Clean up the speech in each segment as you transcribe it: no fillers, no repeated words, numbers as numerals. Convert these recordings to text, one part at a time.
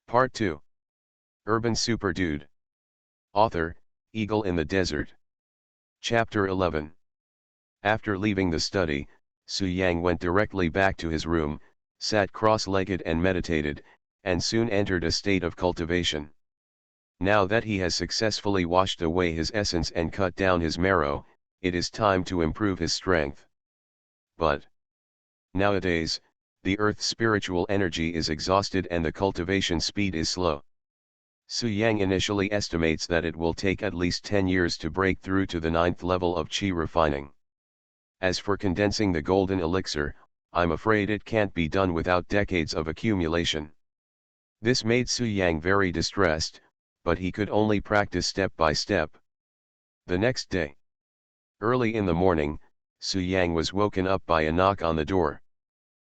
Part 2. Urban Super Dude. Author, Eagle in the Desert. Chapter 11. After leaving the study, Su Yang went directly back to his room, sat cross-legged and meditated, and soon entered a state of cultivation. Now that he has successfully washed away his essence and cut down his marrow, it is time to improve his strength. But nowadays, the Earth's spiritual energy is exhausted and the cultivation speed is slow. Su Yang initially estimates that it will take at least 10 years to break through to the 9th level of qi refining. As for condensing the golden elixir, I'm afraid it can't be done without decades of accumulation. This made Su Yang very distressed, but he could only practice step by step. The next day, early in the morning, Su Yang was woken up by a knock on the door.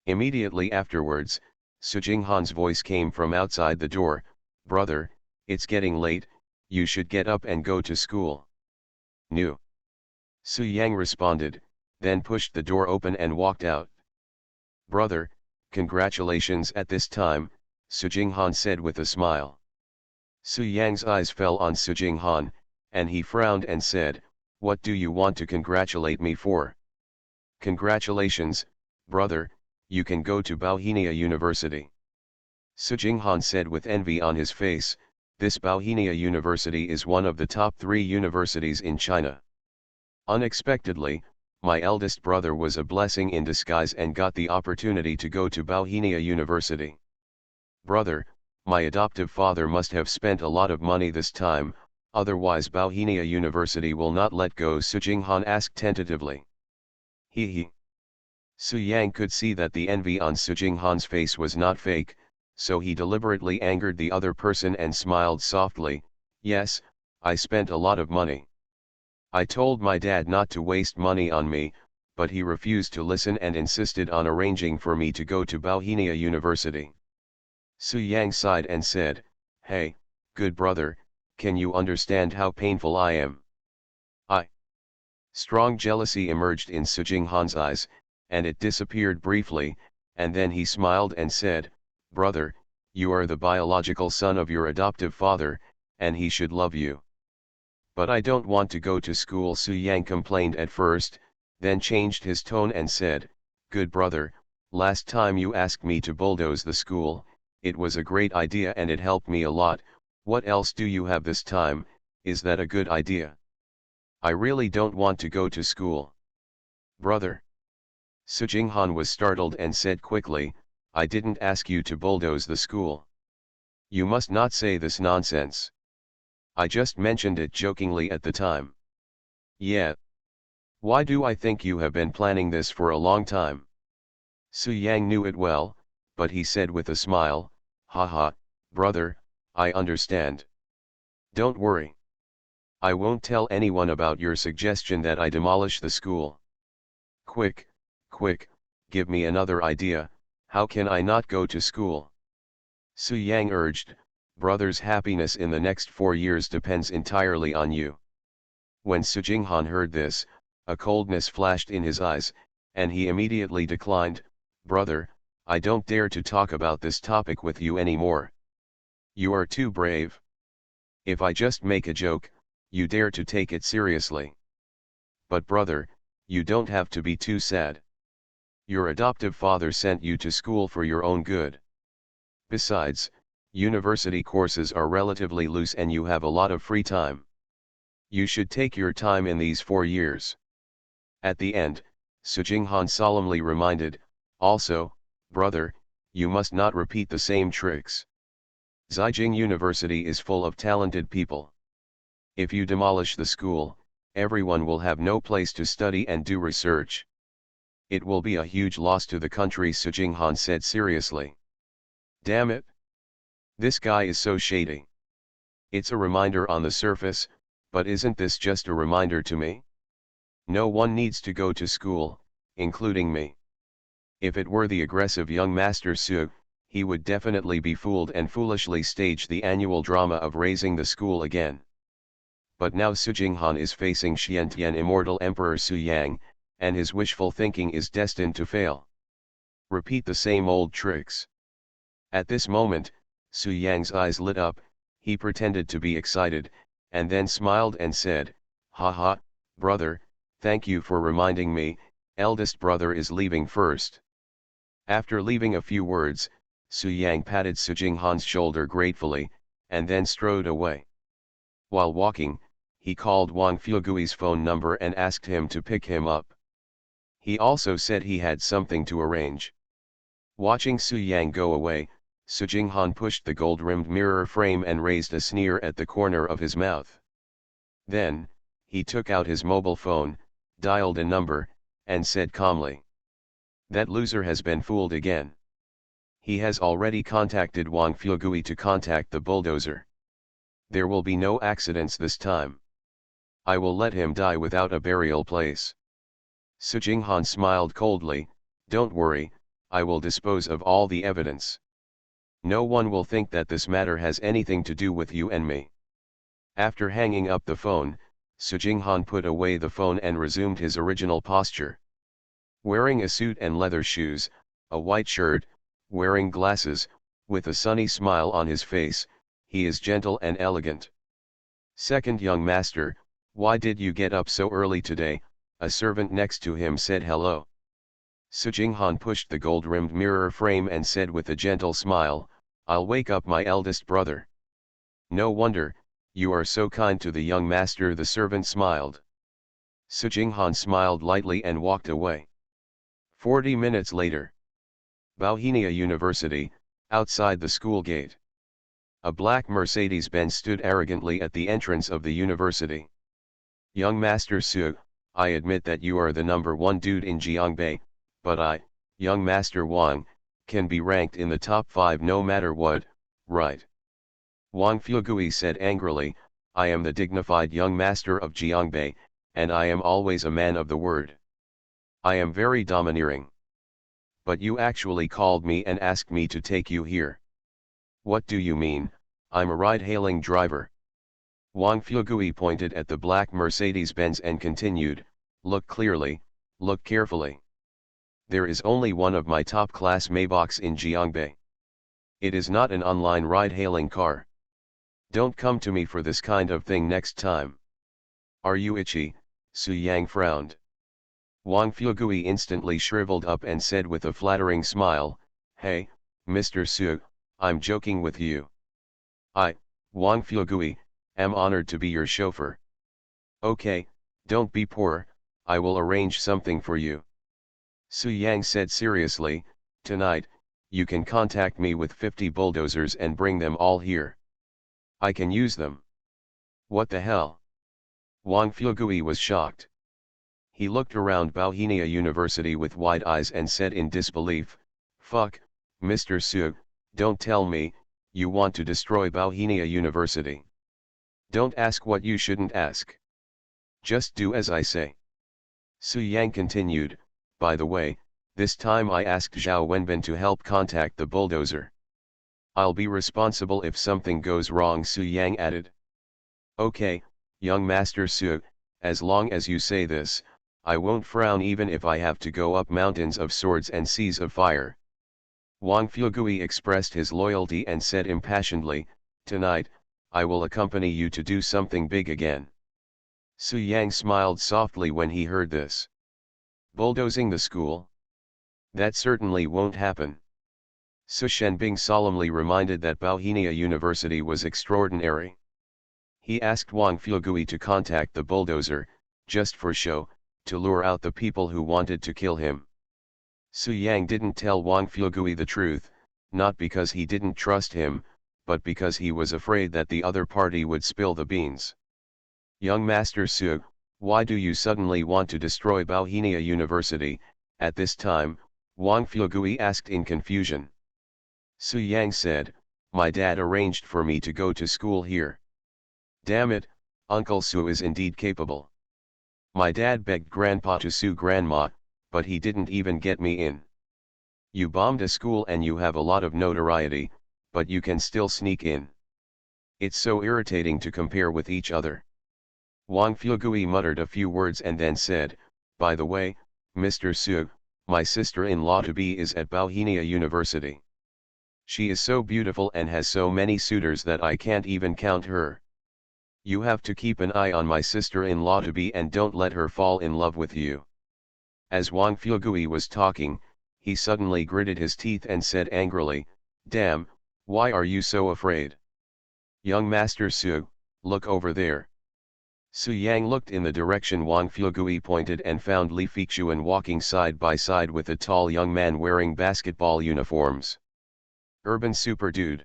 Immediately afterwards, Su Jinghan's voice came from outside the door. "Brother, it's getting late, you should get up and go to school." "No." Su Yang responded, then pushed the door open and walked out. "Brother, congratulations." At this time, Su Jinghan said with a smile. Su Yang's eyes fell on Su Jinghan, and he frowned and said, "What do you want to congratulate me for?" "Congratulations, brother, you can go to Bauhinia University." Su Jinghan said with envy on his face, "This Bauhinia University is one of the top 3 universities in China. Unexpectedly, my eldest brother was a blessing in disguise and got the opportunity to go to Bauhinia University. Brother, my adoptive father must have spent a lot of money this time, otherwise Bauhinia University will not let go." Su Jinghan asked tentatively. He. Su Yang could see that the envy on Su Jinghan's face was not fake, so he deliberately angered the other person and smiled softly. "Yes, I spent a lot of money. I told my dad not to waste money on me, but he refused to listen and insisted on arranging for me to go to Bauhinia University." Su Yang sighed and said, "Hey, good brother, can you understand how painful I am?" Strong jealousy emerged in Su Jinghan's eyes, and it disappeared briefly, and then he smiled and said, "Brother, you are the biological son of your adoptive father, and he should love you." "But I don't want to go to school," Su Yang complained at first, then changed his tone and said, "Good brother, last time you asked me to bulldoze the school, it was a great idea and it helped me a lot. What else do you have this time? Is that a good idea?" "I really don't want to go to school." "Brother." Su Jinghan was startled and said quickly, "I didn't ask you to bulldoze the school. You must not say this nonsense. I just mentioned it jokingly at the time." "Yeah. Why do I think you have been planning this for a long time?" Su Yang knew it well, but he said with a smile, "Haha, brother, I understand. Don't worry. I won't tell anyone about your suggestion that I demolish the school. Quick, give me another idea. How can I not go to school?" Su Yang urged, "Brother's happiness in the next 4 years depends entirely on you." When Su Jinghan heard this, a coldness flashed in his eyes, and he immediately declined, "Brother, I don't dare to talk about this topic with you anymore. You are too brave. If I just make a joke, you dare to take it seriously. But brother, you don't have to be too sad. Your adoptive father sent you to school for your own good. Besides, university courses are relatively loose and you have a lot of free time. You should take your time in these 4 years." At the end, Su Jinghan solemnly reminded, "Also, brother, you must not repeat the same tricks. Zhejiang University is full of talented people. If you demolish the school, everyone will have no place to study and do research. It will be a huge loss to the country." Su Jinghan said seriously. "Damn it! This guy is so shady. It's a reminder on the surface, but isn't this just a reminder to me? No one needs to go to school, including me. If it were the aggressive young Master Su, he would definitely be fooled and foolishly stage the annual drama of raising the school again. But now Su Jinghan is facing Xiantian immortal Emperor Su Yang, and his wishful thinking is destined to fail. Repeat the same old tricks." At this moment, Su Yang's eyes lit up, he pretended to be excited, and then smiled and said, "Haha, brother, thank you for reminding me, eldest brother is leaving first." After leaving a few words, Su Yang patted Su Jinghan's shoulder gratefully, and then strode away. While walking, he called Wang Fugui's phone number and asked him to pick him up. He also said he had something to arrange. Watching Su Yang go away, Su Jinghan pushed the gold-rimmed mirror frame and raised a sneer at the corner of his mouth. Then, he took out his mobile phone, dialed a number, and said calmly, "That loser has been fooled again. He has already contacted Wang Fugui to contact the bulldozer. There will be no accidents this time. I will let him die without a burial place." Su Jinghan smiled coldly, "Don't worry, I will dispose of all the evidence. No one will think that this matter has anything to do with you and me." After hanging up the phone, Su Jinghan put away the phone and resumed his original posture. Wearing a suit and leather shoes, a white shirt, wearing glasses, with a sunny smile on his face, he is gentle and elegant. "Second young master, why did you get up so early today?" A servant next to him said hello. Su Jinghan pushed the gold-rimmed mirror frame and said with a gentle smile, "I'll wake up my eldest brother." "No wonder, you are so kind to the young master," the servant smiled. Su Jinghan smiled lightly and walked away. 40 minutes later. Bauhinia University, outside the school gate. A black Mercedes-Benz stood arrogantly at the entrance of the university. "Young Master Su, I admit that you are the #1 dude in Jiangbei, but I, young Master Wang, can be ranked in the top 5 no matter what, right?" Wang Fugui said angrily, "I am the dignified young master of Jiangbei, and I am always a man of the word. I am very domineering. But you actually called me and asked me to take you here. What do you mean? I'm a ride-hailing driver." Wang Fugui pointed at the black Mercedes-Benz and continued, "Look clearly, look carefully. There is only one of my top-class Maybachs in Jiangbei. It is not an online ride-hailing car. Don't come to me for this kind of thing next time." "Are you itchy?" Su Yang frowned. Wang Fugui instantly shriveled up and said with a flattering smile, "Hey, Mr. Su, I'm joking with you. I, Wang Fugui, am honored to be your chauffeur." "Okay, don't be poor, I will arrange something for you." Su Yang said seriously, "Tonight, you can contact me with 50 bulldozers and bring them all here. I can use them." "What the hell?" Wang Fugui was shocked. He looked around Bauhinia University with wide eyes and said in disbelief, "Fuck, Mr. Su, don't tell me, you want to destroy Bauhinia University. Don't ask what you shouldn't ask. Just do as I say." Su Yang continued, "By the way, this time I asked Zhao Wenbin to help contact the bulldozer. I'll be responsible if something goes wrong," Su Yang added. "Okay, young Master Su, as long as you say this, I won't frown even if I have to go up mountains of swords and seas of fire." Wang Fugui expressed his loyalty and said impassionedly, "Tonight, I will accompany you to do something big again." Su Yang smiled softly when he heard this. "Bulldozing the school? That certainly won't happen." Su Shenbing solemnly reminded that Bauhinia University was extraordinary. He asked Wang Fugui to contact the bulldozer, just for show, to lure out the people who wanted to kill him. Su Yang didn't tell Wang Fugui the truth, not because he didn't trust him, but because he was afraid that the other party would spill the beans. "Young Master Su, why do you suddenly want to destroy Bauhinia University?" At this time, Wang Fugui asked in confusion. Su Yang said, "My dad arranged for me to go to school here. Damn it, Uncle Su is indeed capable. My dad begged Grandpa to sue Grandma, but he didn't even get me in. You bombed a school and you have a lot of notoriety, but you can still sneak in. It's so irritating to compare with each other." Wang Fugui muttered a few words and then said, "By the way, Mr. Su, my sister-in-law to be is at Bauhinia University. She is so beautiful and has so many suitors that I can't even count her. You have to keep an eye on my sister-in-law to be and don't let her fall in love with you. As Wang Fugui was talking, he suddenly gritted his teeth and said angrily, "Damn, why are you so afraid? Young Master Su, look over there." Su Yang looked in the direction Wang Fugui pointed and found Li Feixuan walking side by side with a tall young man wearing basketball uniforms. Urban Super Dude.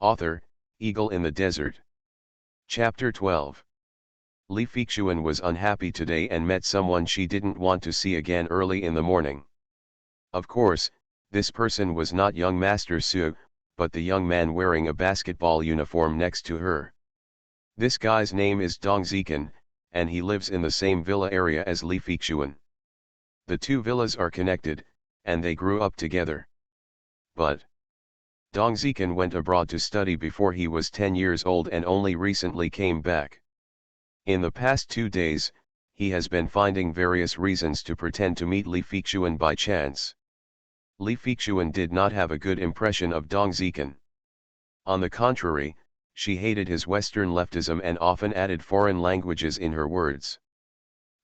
Author, Eagle in the Desert. Chapter 12. Li Feixuan was unhappy today and met someone she didn't want to see again early in the morning. Of course, this person was not young Master Su, but the young man wearing a basketball uniform next to her. This guy's name is Dong Zikan, and he lives in the same villa area as Li Feixuan. The two villas are connected, and they grew up together. But Dong Zikan went abroad to study before he was 10 years old and only recently came back. In the past 2 days, he has been finding various reasons to pretend to meet Li Feixuan by chance. Li Feixuan did not have a good impression of Dong Zikan. On the contrary, she hated his Western leftism and often added foreign languages in her words.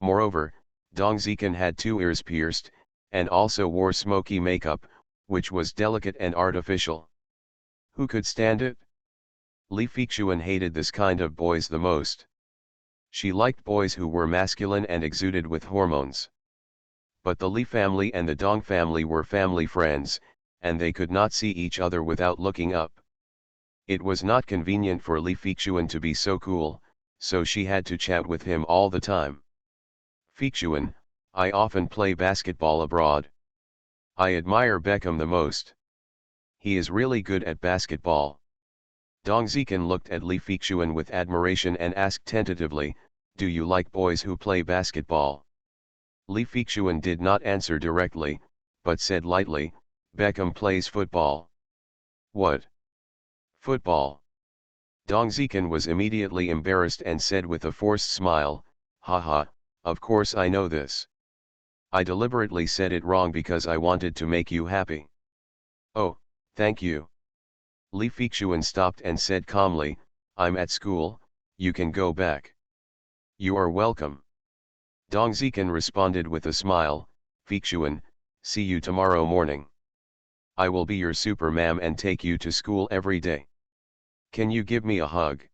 Moreover, Dong Zikan had 2 ears pierced, and also wore smoky makeup, which was delicate and artificial. Who could stand it? Li Feixuan hated this kind of boys the most. She liked boys who were masculine and exuded with hormones. But the Li family and the Dong family were family friends, and they could not see each other without looking up. It was not convenient for Li Feixuan to be so cool, so she had to chat with him all the time. "Feixuan, I often play basketball abroad. I admire Beckham the most. He is really good at basketball." Dong Zikan looked at Li Feixuan with admiration and asked tentatively, "Do you like boys who play basketball?" Li Feixuan did not answer directly, but said lightly, "Beckham plays football." "What? Football?" Dong Zikan was immediately embarrassed and said with a forced smile, "Haha, of course I know this. I deliberately said it wrong because I wanted to make you happy." "Oh, thank you." Li Feixuan stopped and said calmly, "I'm at school, you can go back." "You are welcome." Dong Zikan responded with a smile, "Feixuan, see you tomorrow morning. I will be your super ma'am and take you to school every day. Can you give me a hug?"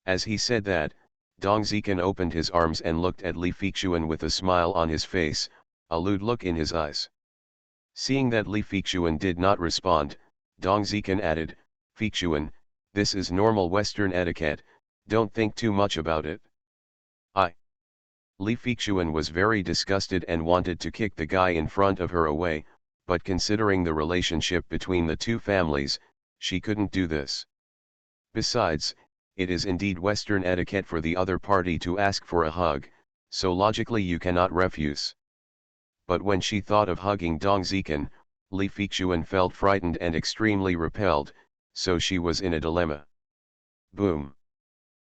As he said that, Dong Zikan opened his arms and looked at Li Feixuan with a smile on his face, a lewd look in his eyes. Seeing that Li Feixuan did not respond, Dong Zikan added, "Feixuan, this is normal Western etiquette, don't think too much about it." Li Feixuan was very disgusted and wanted to kick the guy in front of her away, but considering the relationship between the two families, she couldn't do this. Besides, it is indeed Western etiquette for the other party to ask for a hug, so logically you cannot refuse. But when she thought of hugging Dong Zikan, Li Feixuan felt frightened and extremely repelled, so she was in a dilemma. Boom!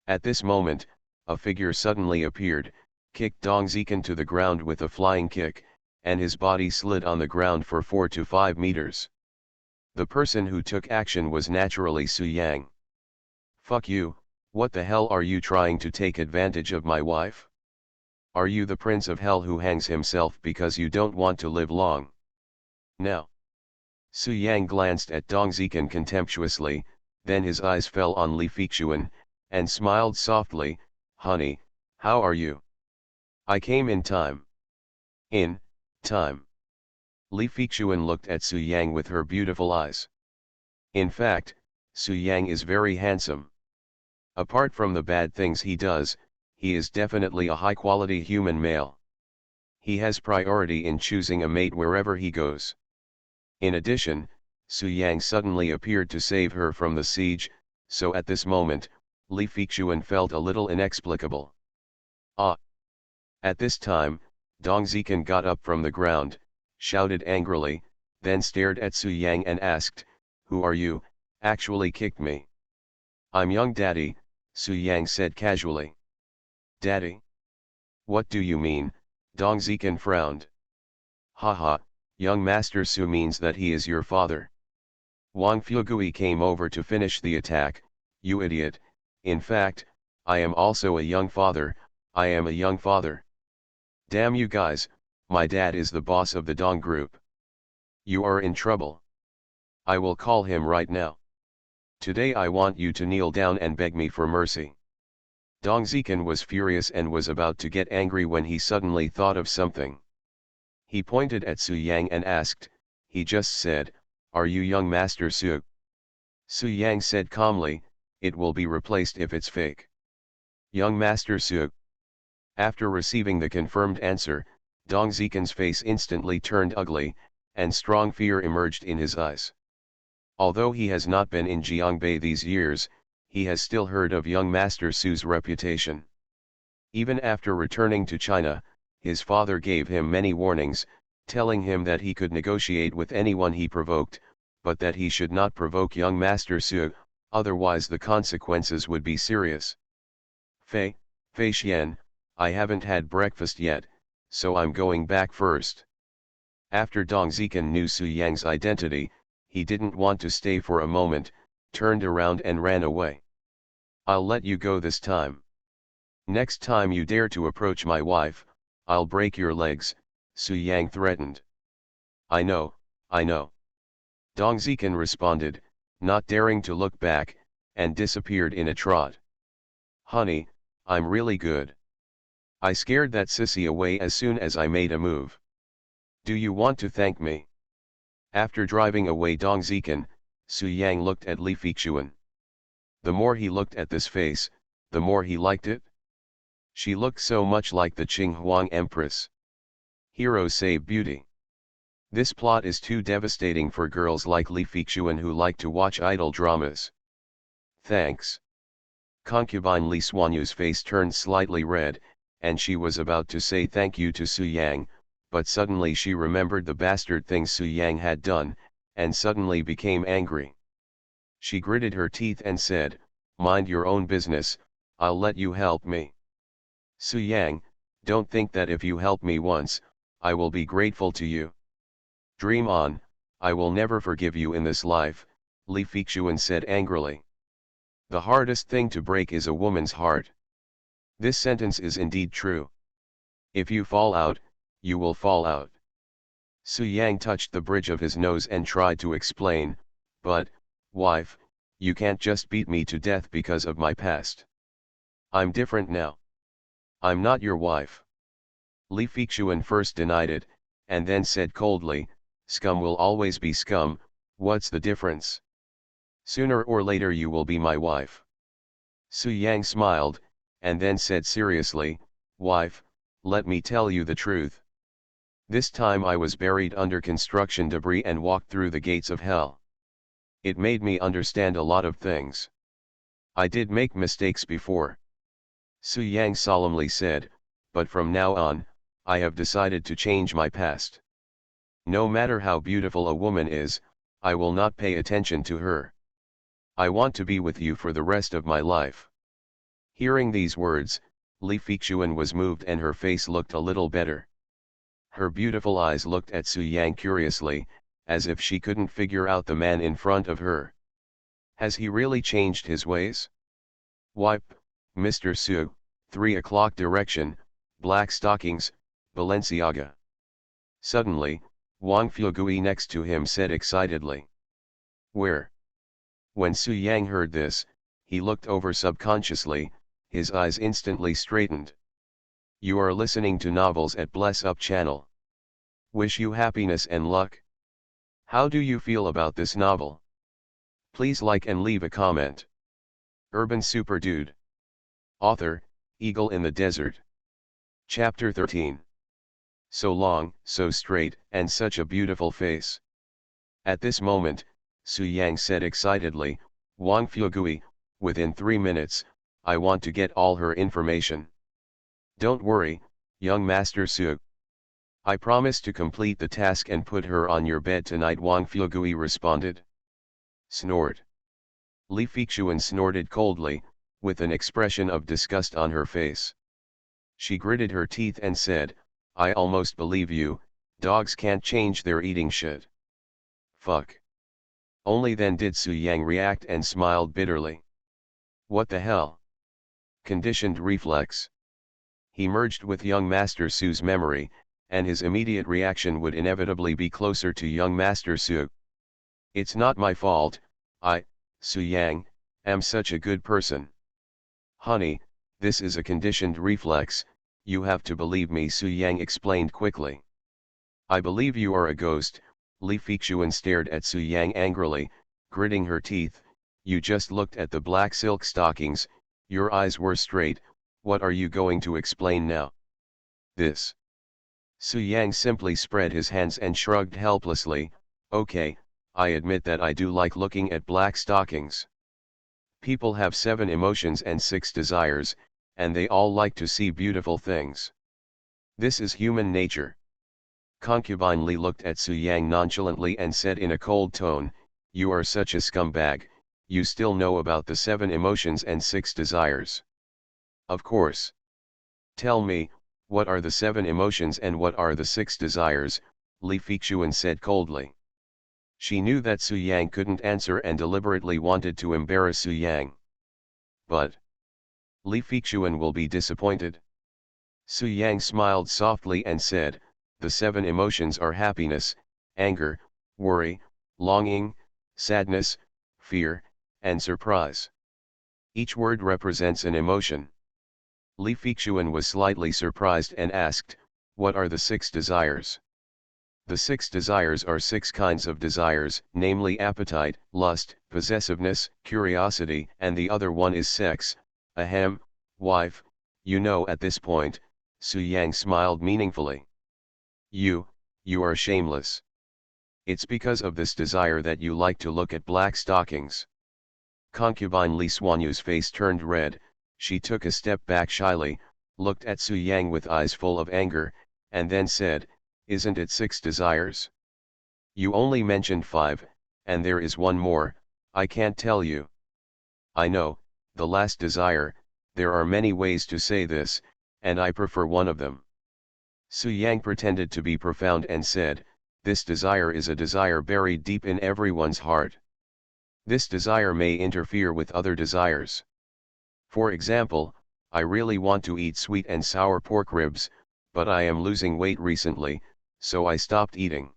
At this moment, a figure suddenly appeared, kicked Dong Zikan to the ground with a flying kick, and his body slid on the ground for 4 to 5 meters. The person who took action was naturally Su Yang. "Fuck you, what the hell are you trying to take advantage of my wife? Are you the prince of hell who hangs himself because you don't want to live long? Now." Su Yang glanced at Dong Zikan contemptuously, then his eyes fell on Li Feixuan, and smiled softly, "Honey, how are you? I came in time." "In time?" Li Feixuan looked at Su Yang with her beautiful eyes. In fact, Su Yang is very handsome. Apart from the bad things he does, he is definitely a high-quality human male. He has priority in choosing a mate wherever he goes. In addition, Su Yang suddenly appeared to save her from the siege, so at this moment, Li Feixuan felt a little inexplicable. "Ah!" At this time, Dong Zikan got up from the ground, shouted angrily, then stared at Su Yang and asked, "Who are you, actually kicked me?" "I'm young daddy," Su Yang said casually. "Daddy? What do you mean?" Dong Zikan frowned. "Haha, young Master Su means that he is your father." Wang Fugui came over to finish the attack. You idiot, in fact, I am also a young father, I am a young father. Damn you guys, my dad is the boss of the Dong group. You are in trouble. I will call him right now. Today I want you to kneel down and beg me for mercy. Dong Zikan was furious and was about to get angry when he suddenly thought of something. He pointed at Su Yang and asked, he just said, are you young Master Su? Su Yang said calmly, it will be replaced if it's fake. Young Master Su. After receiving the confirmed answer, Dong Zikan's face instantly turned ugly, and strong fear emerged in his eyes. Although he has not been in Jiangbei these years, he has still heard of young Master Su's reputation. Even after returning to China, his father gave him many warnings, telling him that he could negotiate with anyone he provoked, but that he should not provoke young Master Su, otherwise the consequences would be serious. Fei Xian, I haven't had breakfast yet, so I'm going back first. After Dong Zikan knew Su Yang's identity, he didn't want to stay for a moment, turned around and ran away. I'll let you go this time. Next time you dare to approach my wife, I'll break your legs, Su Yang threatened. I know, I know. Dong Zikan responded, not daring to look back, and disappeared in a trot. Honey, I'm really good. I scared that sissy away as soon as I made a move. Do you want to thank me? After driving away Dong Zikan, Su Yang looked at Li Feixuan. The more he looked at this face, the more he liked it. She looked so much like the Qing Huang Empress. Heroes save beauty. This plot is too devastating for girls like Li Feixuan who like to watch idol dramas. Thanks. Concubine Li Xuanyu's face turned slightly red, and she was about to say thank you to Su Yang, but suddenly she remembered the bastard things Su Yang had done, and suddenly became angry. She gritted her teeth and said, mind your own business, I'll let you help me. Su Yang, don't think that if you help me once, I will be grateful to you. Dream on, I will never forgive you in this life, Li Feixuan said angrily. The hardest thing to break is a woman's heart. This sentence is indeed true. If you fall out, you will fall out. Su Yang touched the bridge of his nose and tried to explain, but, wife, you can't just beat me to death because of my past. I'm different now. I'm not your wife. Li Feixuan first denied it, and then said coldly, scum will always be scum, what's the difference? Sooner or later you will be my wife. Su Yang smiled, and then said seriously, wife, let me tell you the truth. This time I was buried under construction debris and walked through the gates of hell. It made me understand a lot of things. I did make mistakes before. Su Yang solemnly said, but from now on, I have decided to change my past. No matter how beautiful a woman is, I will not pay attention to her. I want to be with you for the rest of my life. Hearing these words, Li Feixuan was moved and her face looked a little better. Her beautiful eyes looked at Su Yang curiously, as if she couldn't figure out the man in front of her. Has he really changed his ways? Wipe, Mr. Su, 3 o'clock direction, black stockings, Balenciaga. Suddenly, Wang Fugui next to him said excitedly. Where? When Su Yang heard this, he looked over subconsciously, his eyes instantly straightened. You are listening to novels at Bless Up channel. Wish you happiness and luck. How do you feel about this novel? Please like and leave a comment. Urban Super Dude. Author, Eagle in the Desert. Chapter 13. So long, so straight, and such a beautiful face. At this moment, Su Yang said excitedly, Wang Fugui, within 3 minutes, I want to get all her information. Don't worry, young Master Su. I promise to complete the task and put her on your bed tonight, Wang Fugui responded. Snort. Li Feixuan snorted coldly, with an expression of disgust on her face. She gritted her teeth and said, I almost believe you, dogs can't change their eating shit. Fuck. Only then did Su Yang react and smiled bitterly. What the hell? Conditioned reflex. He merged with young Master Su's memory, and his immediate reaction would inevitably be closer to young Master Su. It's not my fault, Su Yang, am such a good person. Honey, this is a conditioned reflex, you have to believe me, Su Yang explained quickly. I believe you are a ghost. Li Feixuan stared at Su Yang angrily, gritting her teeth. You just looked at the black silk stockings, your eyes were straight, what are you going to explain now? This. Su Yang simply spread his hands and shrugged helplessly. Okay, I admit that I do like looking at black stockings. People have 7 emotions and 6 desires, and they all like to see beautiful things. This is human nature. Concubine Li looked at Su Yang nonchalantly and said in a cold tone, you are such a scumbag, you still know about the 7 emotions and 6 desires. Of course. Tell me, what are the 7 emotions and what are the 6 desires, Li Feixuan said coldly. She knew that Su Yang couldn't answer and deliberately wanted to embarrass Su Yang. But Li Feixuan will be disappointed. Su Yang smiled softly and said, the 7 emotions are happiness, anger, worry, longing, sadness, fear, and surprise. Each word represents an emotion. Li Feixuan was slightly surprised and asked, what are the 6 desires? The 6 desires are 6 kinds of desires, namely appetite, lust, possessiveness, curiosity, and the other one is sex, ahem, wife, you know. At this point, Su Yang smiled meaningfully. You are shameless. It's because of this desire that you like to look at black stockings. Concubine Li Xuanyu's face turned red, she took a step back shyly, looked at Su Yang with eyes full of anger, and then said, isn't it 6 desires? You only mentioned 5, and there is one more, I can't tell you. I know, the last desire, there are many ways to say this, and I prefer one of them. Su Yang pretended to be profound and said, this desire is a desire buried deep in everyone's heart. This desire may interfere with other desires. For example, I really want to eat sweet and sour pork ribs, but I am losing weight recently, so I stopped eating.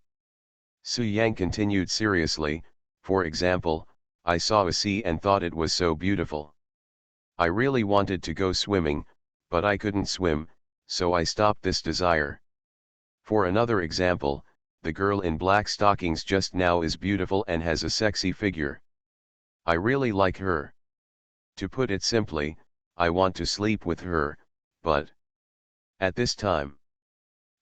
Su Yang continued seriously, for example, I saw a sea and thought it was so beautiful. I really wanted to go swimming, but I couldn't swim, so I stopped this desire. For another example, the girl in black stockings just now is beautiful and has a sexy figure. I really like her. To put it simply, I want to sleep with her, but at this time,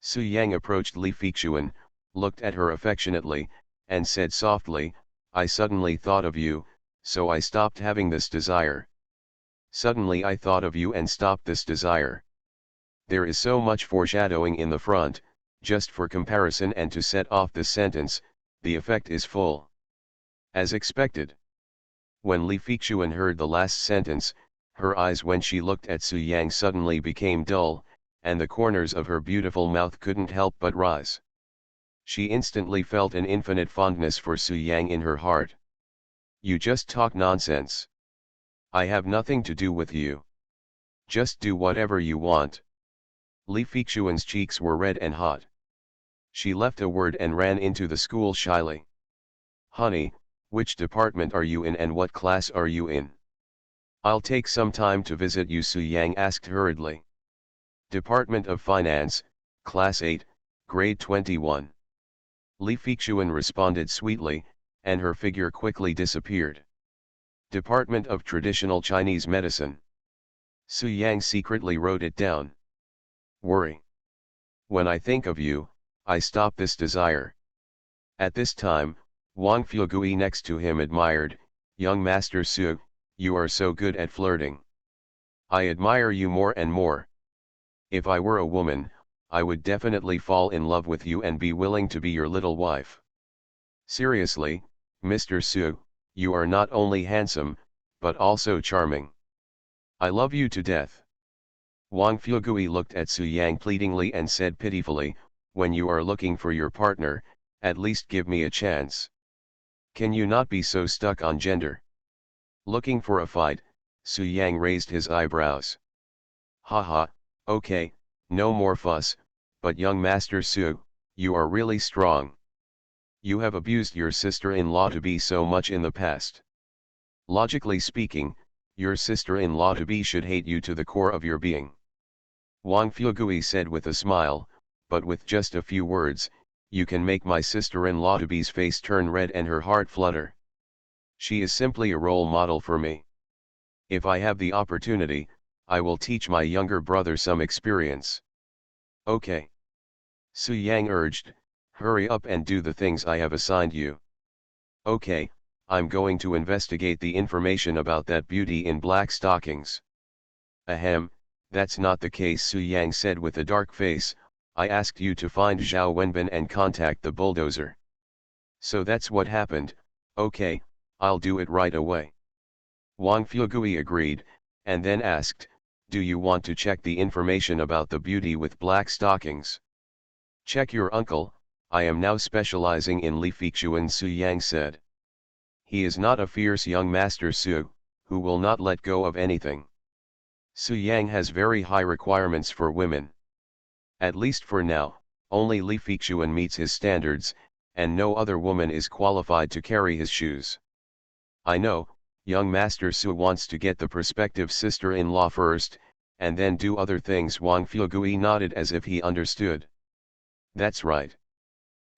Su Yang approached Li Feixuan, looked at her affectionately, and said softly, I suddenly thought of you, so I stopped having this desire. Suddenly I thought of you and stopped this desire. There is so much foreshadowing in the front, just for comparison and to set off this sentence, the effect is full. As expected. When Li Feixuan heard the last sentence, her eyes when she looked at Su Yang suddenly became dull, and the corners of her beautiful mouth couldn't help but rise. She instantly felt an infinite fondness for Su Yang in her heart. You just talk nonsense. I have nothing to do with you. Just do whatever you want. Li Feixuan's cheeks were red and hot. She left a word and ran into the school shyly. Honey, which department are you in and what class are you in? I'll take some time to visit you, Su Yang asked hurriedly. Department of Finance, Class 8, Grade 21. Li Feixuan responded sweetly, and her figure quickly disappeared. Department of Traditional Chinese Medicine. Su Yang secretly wrote it down. Worry. When I think of you, I stop this desire. At this time, Wang Fuegui next to him admired, young Master Su, you are so good at flirting. I admire you more and more. If I were a woman, I would definitely fall in love with you and be willing to be your little wife. Seriously, Mr. Su, you are not only handsome, but also charming. I love you to death. Wang Fuegui looked at Su Yang pleadingly and said pitifully, when you are looking for your partner, at least give me a chance. Can you not be so stuck on gender? Looking for a fight, Su Yang raised his eyebrows. Haha, okay, no more fuss, but young Master Su, you are really strong. You have abused your sister-in-law to be so much in the past. Logically speaking, your sister-in-law-to-be should hate you to the core of your being. Wang Fuegui said with a smile, but with just a few words, you can make my sister-in-law-to-be's face turn red and her heart flutter. She is simply a role model for me. If I have the opportunity, I will teach my younger brother some experience. Okay. Su Yang urged, hurry up and do the things I have assigned you. Okay, I'm going to investigate the information about that beauty in black stockings. Ahem, that's not the case, Su Yang said with a dark face. I asked you to find Zhao Wenbin and contact the bulldozer. So that's what happened. Okay, I'll do it right away. Wang Fuegui agreed, and then asked, do you want to check the information about the beauty with black stockings? Check your uncle, I am now specializing in Li Fixuan, Su Yang said. He is not a fierce young Master Su, who will not let go of anything. Su Yang has very high requirements for women. At least for now, only Li Fixuan meets his standards, and no other woman is qualified to carry his shoes. I know, young Master Su wants to get the prospective sister-in-law first, and then do other things. Wang Fuegui nodded as if he understood. That's right.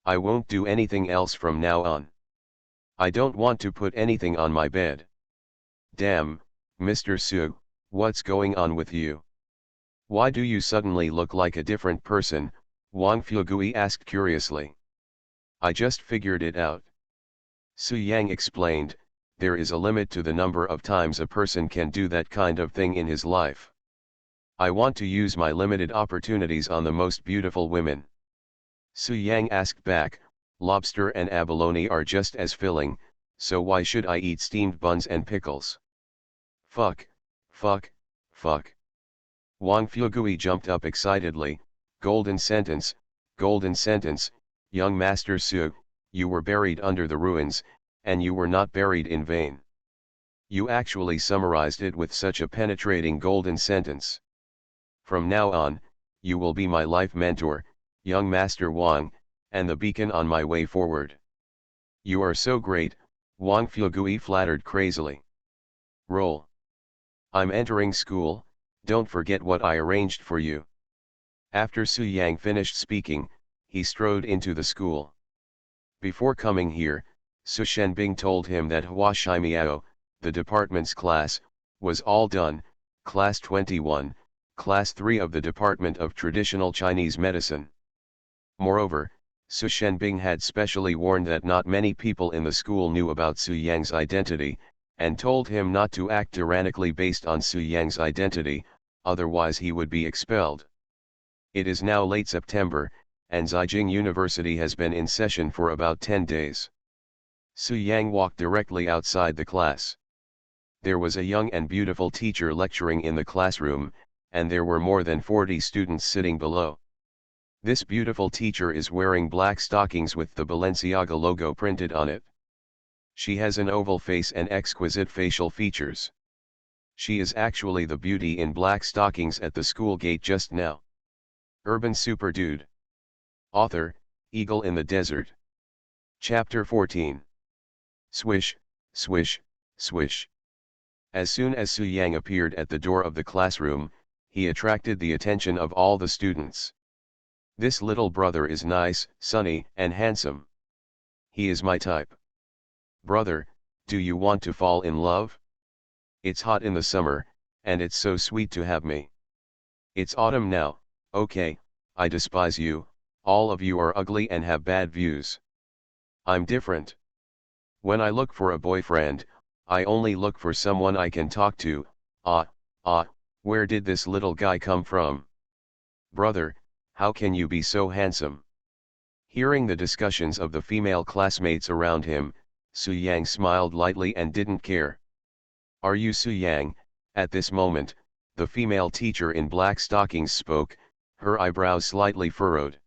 I won't do anything else from now on. I don't want to put anything on my bed. Damn, Mr. Su, what's going on with you? Why do you suddenly look like a different person? Wang Fuegui asked curiously. I just figured it out. Su Yang explained, there is a limit to the number of times a person can do that kind of thing in his life. I want to use my limited opportunities on the most beautiful women. Su Yang asked back, lobster and abalone are just as filling, so why should I eat steamed buns and pickles? Fuck, fuck, fuck. Wang Fuegui jumped up excitedly, golden sentence, young Master Su, you were buried under the ruins, and you were not buried in vain. You actually summarized it with such a penetrating golden sentence. From now on, you will be my life mentor, young Master Wang, and the beacon on my way forward. You are so great, Wang Fuegui flattered crazily. Roll. I'm entering school, don't forget what I arranged for you. After Su Yang finished speaking, he strode into the school. Before coming here, Su Shenbing told him that Hua Shimiao, the department's class, was all done, class 21, class 3 of the Department of Traditional Chinese Medicine. Moreover, Su Shenbing had specially warned that not many people in the school knew about Su Yang's identity, and told him not to act tyrannically based on Su Yang's identity, otherwise he would be expelled. It is now late September, and Zhejiang University has been in session for about 10 days. Su Yang walked directly outside the class. There was a young and beautiful teacher lecturing in the classroom, and there were more than 40 students sitting below. This beautiful teacher is wearing black stockings with the Balenciaga logo printed on it. She has an oval face and exquisite facial features. She is actually the beauty in black stockings at the school gate just now. Urban Super Dude. Author, Eagle in the Desert. Chapter 14. Swish, swish, swish. As soon as Su Yang appeared at the door of the classroom, he attracted the attention of all the students. This little brother is nice, sunny, and handsome. He is my type. Brother, do you want to fall in love? It's hot in the summer, and it's so sweet to have me. It's autumn now, okay, I despise you, all of you are ugly and have bad views. I'm different. When I look for a boyfriend, I only look for someone I can talk to. Where did this little guy come from? Brother, how can you be so handsome? Hearing the discussions of the female classmates around him, Su Yang smiled lightly and didn't care. Are you Su Yang? At this moment, the female teacher in black stockings spoke, her eyebrows slightly furrowed.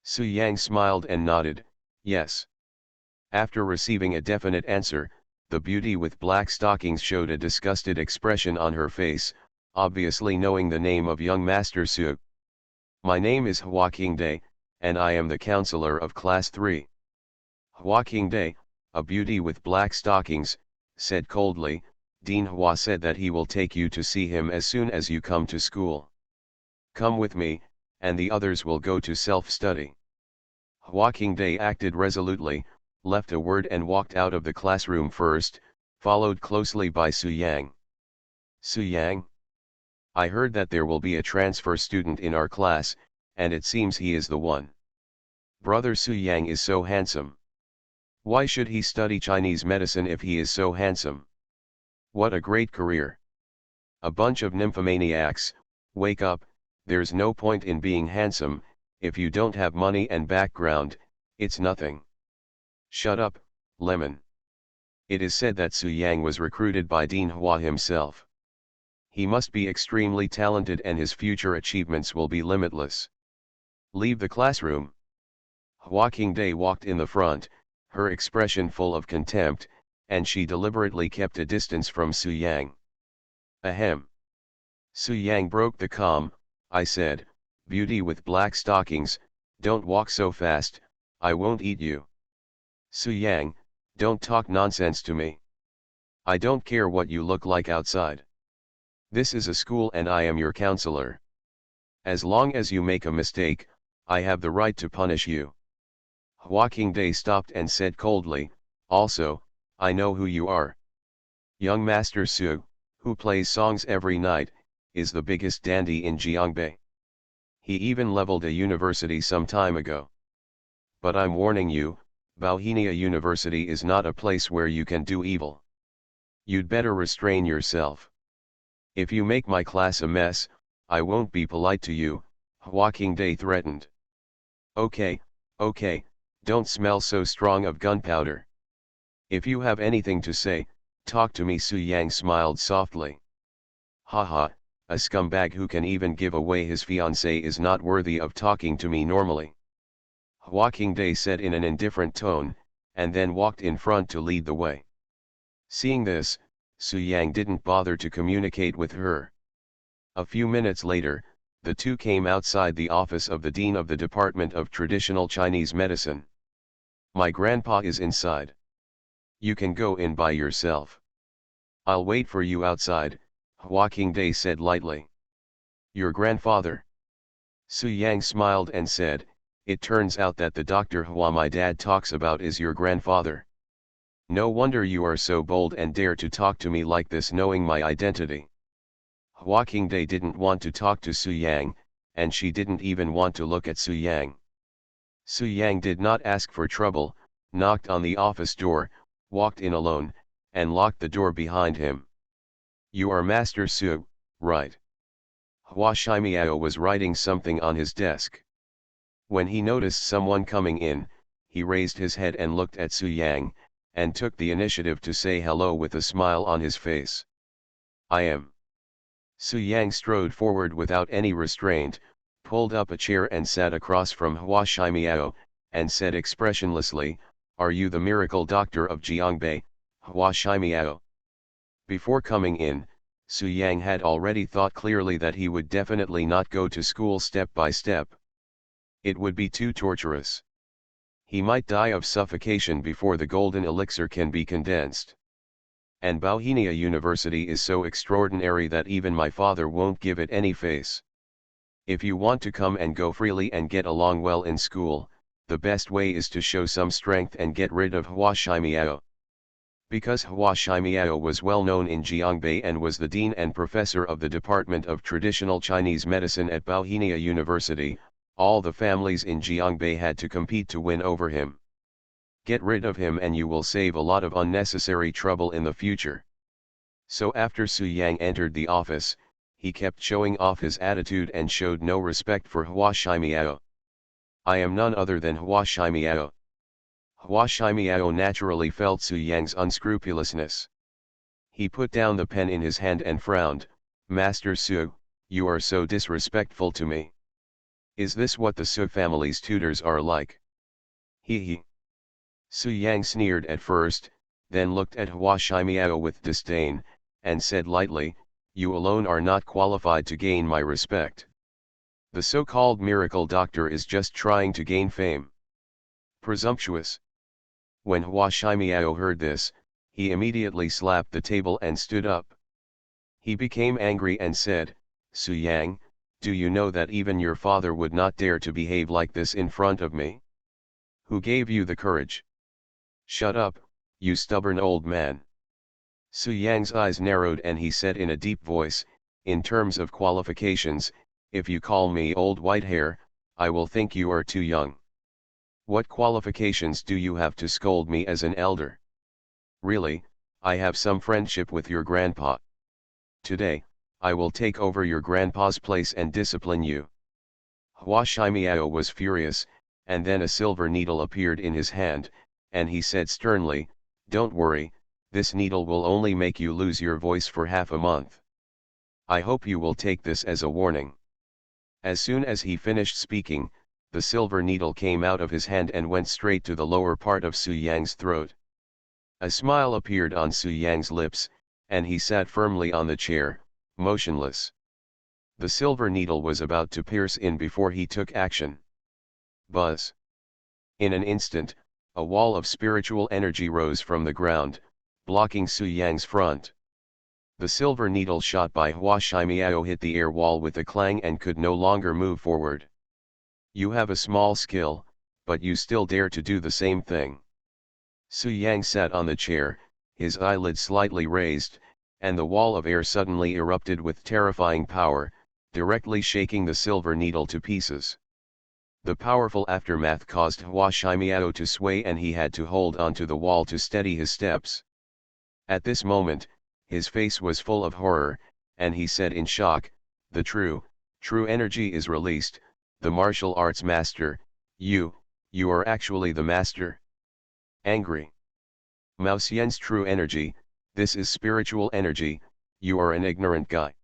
Su Yang smiled and nodded, yes. After receiving a definite answer, the beauty with black stockings showed a disgusted expression on her face, obviously knowing the name of young Master Su. My name is Hua Qingde, and I am the counselor of Class 3. Hua Qingde, a beauty with black stockings, said coldly, Dean Hua said that he will take you to see him as soon as you come to school. Come with me, and the others will go to self-study. Hua Qingde acted resolutely, left a word and walked out of the classroom first, followed closely by Su Yang. Su Yang? I heard that there will be a transfer student in our class, and it seems he is the one. Brother Su Yang is so handsome. Why should he study Chinese medicine if he is so handsome? What a great career. A bunch of nymphomaniacs, wake up, there's no point in being handsome, if you don't have money and background, it's nothing. Shut up, Lemon. It is said that Su Yang was recruited by Dean Hua himself. He must be extremely talented and his future achievements will be limitless. Leave the classroom. Hua Qingde walked in the front, her expression full of contempt, and she deliberately kept a distance from Su Yang. Ahem. Su Yang broke the calm. I said, beauty with black stockings, don't walk so fast, I won't eat you. Su Yang, don't talk nonsense to me. I don't care what you look like outside. This is a school and I am your counselor. As long as you make a mistake, I have the right to punish you. Hua Qingde stopped and said coldly, also, I know who you are. Young Master Su, who plays songs every night, is the biggest dandy in Jiangbei. He even leveled a university some time ago. But I'm warning you, Bauhinia University is not a place where you can do evil. You'd better restrain yourself. If you make my class a mess, I won't be polite to you, Hua Qingde threatened. Okay, don't smell so strong of gunpowder. If you have anything to say, talk to me. Su Yang smiled softly. Haha, a scumbag who can even give away his fiancée is not worthy of talking to me normally. Hua Qingde said in an indifferent tone, and then walked in front to lead the way. Seeing this, Su Yang didn't bother to communicate with her. A few minutes later, the two came outside the office of the Dean of the Department of Traditional Chinese Medicine. My grandpa is inside. You can go in by yourself. I'll wait for you outside, Hua Qingde said lightly. Your grandfather? Su Yang smiled and said, it turns out that the Dr. Hua my dad talks about is your grandfather. No wonder you are so bold and dare to talk to me like this knowing my identity. Hua Qingde didn't want to talk to Su Yang, and she didn't even want to look at Su Yang. Su Yang did not ask for trouble, knocked on the office door, walked in alone, and locked the door behind him. You are Master Su, right? Hua Shimiao was writing something on his desk. When he noticed someone coming in, he raised his head and looked at Su Yang, and took the initiative to say hello with a smile on his face. I am. Su Yang strode forward without any restraint, pulled up a chair and sat across from Hua Shimiao, and said expressionlessly, are you the miracle doctor of Jiangbei, Hua Shimiao? Before coming in, Su Yang had already thought clearly that he would definitely not go to school step by step. It would be too torturous. He might die of suffocation before the golden elixir can be condensed. And Bauhinia University is so extraordinary that even my father won't give it any face. If you want to come and go freely and get along well in school, the best way is to show some strength and get rid of Hua Shimiao. Because Hua Shimiao was well known in Jiangbei and was the dean and professor of the Department of Traditional Chinese Medicine at Bauhinia University, all the families in Jiangbei had to compete to win over him. Get rid of him and you will save a lot of unnecessary trouble in the future. So after Su Yang entered the office, he kept showing off his attitude and showed no respect for Hua Shimiao. I am none other than Hua Shimiao. Hua Shimiao naturally felt Su Yang's unscrupulousness. He put down the pen in his hand and frowned, Master Su, you are so disrespectful to me. Is this what the Su family's tutors are like? He. Su Yang sneered at first, then looked at Hua Shimiao with disdain, and said lightly, "You alone are not qualified to gain my respect. The so-called miracle doctor is just trying to gain fame. Presumptuous." When Hua Shimiao heard this, he immediately slapped the table and stood up. He became angry and said, "Su Yang, do you know that even your father would not dare to behave like this in front of me? Who gave you the courage? Shut up, you stubborn old man." Su Yang's eyes narrowed and he said in a deep voice, "In terms of qualifications, if you call me old white hair, I will think you are too young. What qualifications do you have to scold me as an elder? Really, I have some friendship with your grandpa. Today, I will take over your grandpa's place and discipline you." Hua Shimiao was furious, and then a silver needle appeared in his hand, and he said sternly, "Don't worry, this needle will only make you lose your voice for half a month. I hope you will take this as a warning." As soon as he finished speaking, the silver needle came out of his hand and went straight to the lower part of Su Yang's throat. A smile appeared on Su Yang's lips, and he sat firmly on the chair, motionless. The silver needle was about to pierce in before he took action. Buzz! In an instant, a wall of spiritual energy rose from the ground, blocking Su Yang's front. The silver needle shot by Hua Shimiao hit the air wall with a clang and could no longer move forward. "You have a small skill, but you still dare to do the same thing." Su Yang sat on the chair, his eyelids slightly raised, and the wall of air suddenly erupted with terrifying power, directly shaking the silver needle to pieces. The powerful aftermath caused Hua Shimiao to sway and he had to hold onto the wall to steady his steps. At this moment, his face was full of horror, and he said in shock, "The true energy is released, the martial arts master, you are actually the master." Angry. "Mao Xian's true energy, this is spiritual energy, you are an ignorant guy.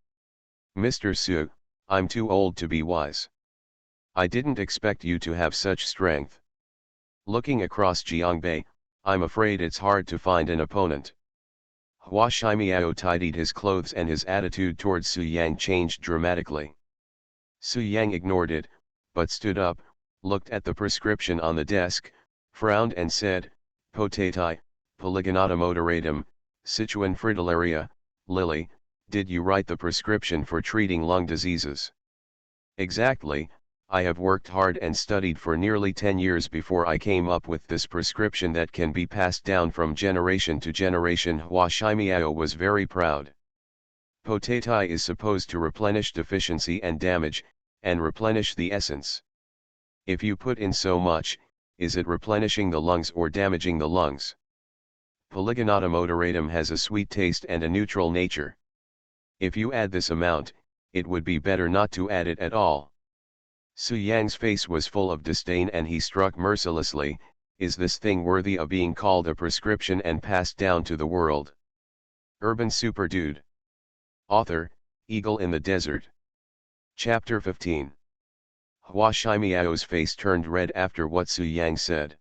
Mr. Su, I'm too old to be wise. I didn't expect you to have such strength. Looking across Jiangbei, I'm afraid it's hard to find an opponent." Hua Shimiao tidied his clothes and his attitude towards Su Yang changed dramatically. Su Yang ignored it, but stood up, looked at the prescription on the desk, frowned and said, "Potatai, polygonata moderatum, Sichuan fritillaria, Lily, did you write the prescription for treating lung diseases?" "Exactly, I have worked hard and studied for nearly 10 years before I came up with this prescription that can be passed down from generation to generation." Hua Shimiao was very proud. Potatai is supposed to replenish deficiency and damage, and replenish the essence. If you put in so much, is it replenishing the lungs or damaging the lungs? Polygonata moderatum has a sweet taste and a neutral nature. If you add this amount, it would be better not to add it at all. Su Yang's face was full of disdain and he struck mercilessly, "Is this thing worthy of being called a prescription and passed down to the world?" Urban Super Dude. Author, Eagle in the Desert. Chapter 15. Hua Shimiao's face turned red after what Su Yang said.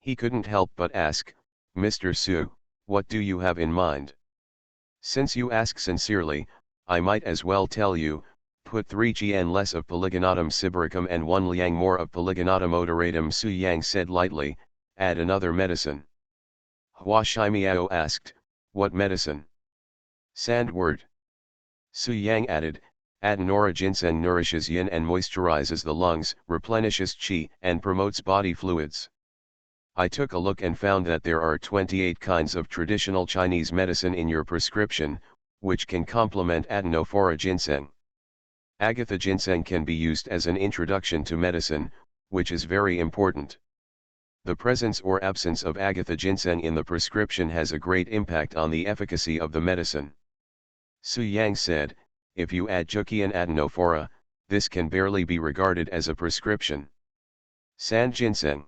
He couldn't help but ask, "Mr. Su, what do you have in mind?" "Since you ask sincerely, I might as well tell you, put 3 gn less of Polygonatum sibericum and 1 liang more of Polygonatum moderatum." Su Yang said lightly, "Add another medicine." Hua Shimiao asked, "What medicine?" "Sandwort." Su Yang added, "Adenora ginseng nourishes yin and moisturizes the lungs, replenishes qi and promotes body fluids." I took a look and found that there are 28 kinds of traditional Chinese medicine in your prescription, which can complement Adenophora ginseng. Agatha ginseng can be used as an introduction to medicine, which is very important. The presence or absence of Agatha ginseng in the prescription has a great impact on the efficacy of the medicine. Su Yang said, "If you add Juki and Adenophora, this can barely be regarded as a prescription." Sand ginseng.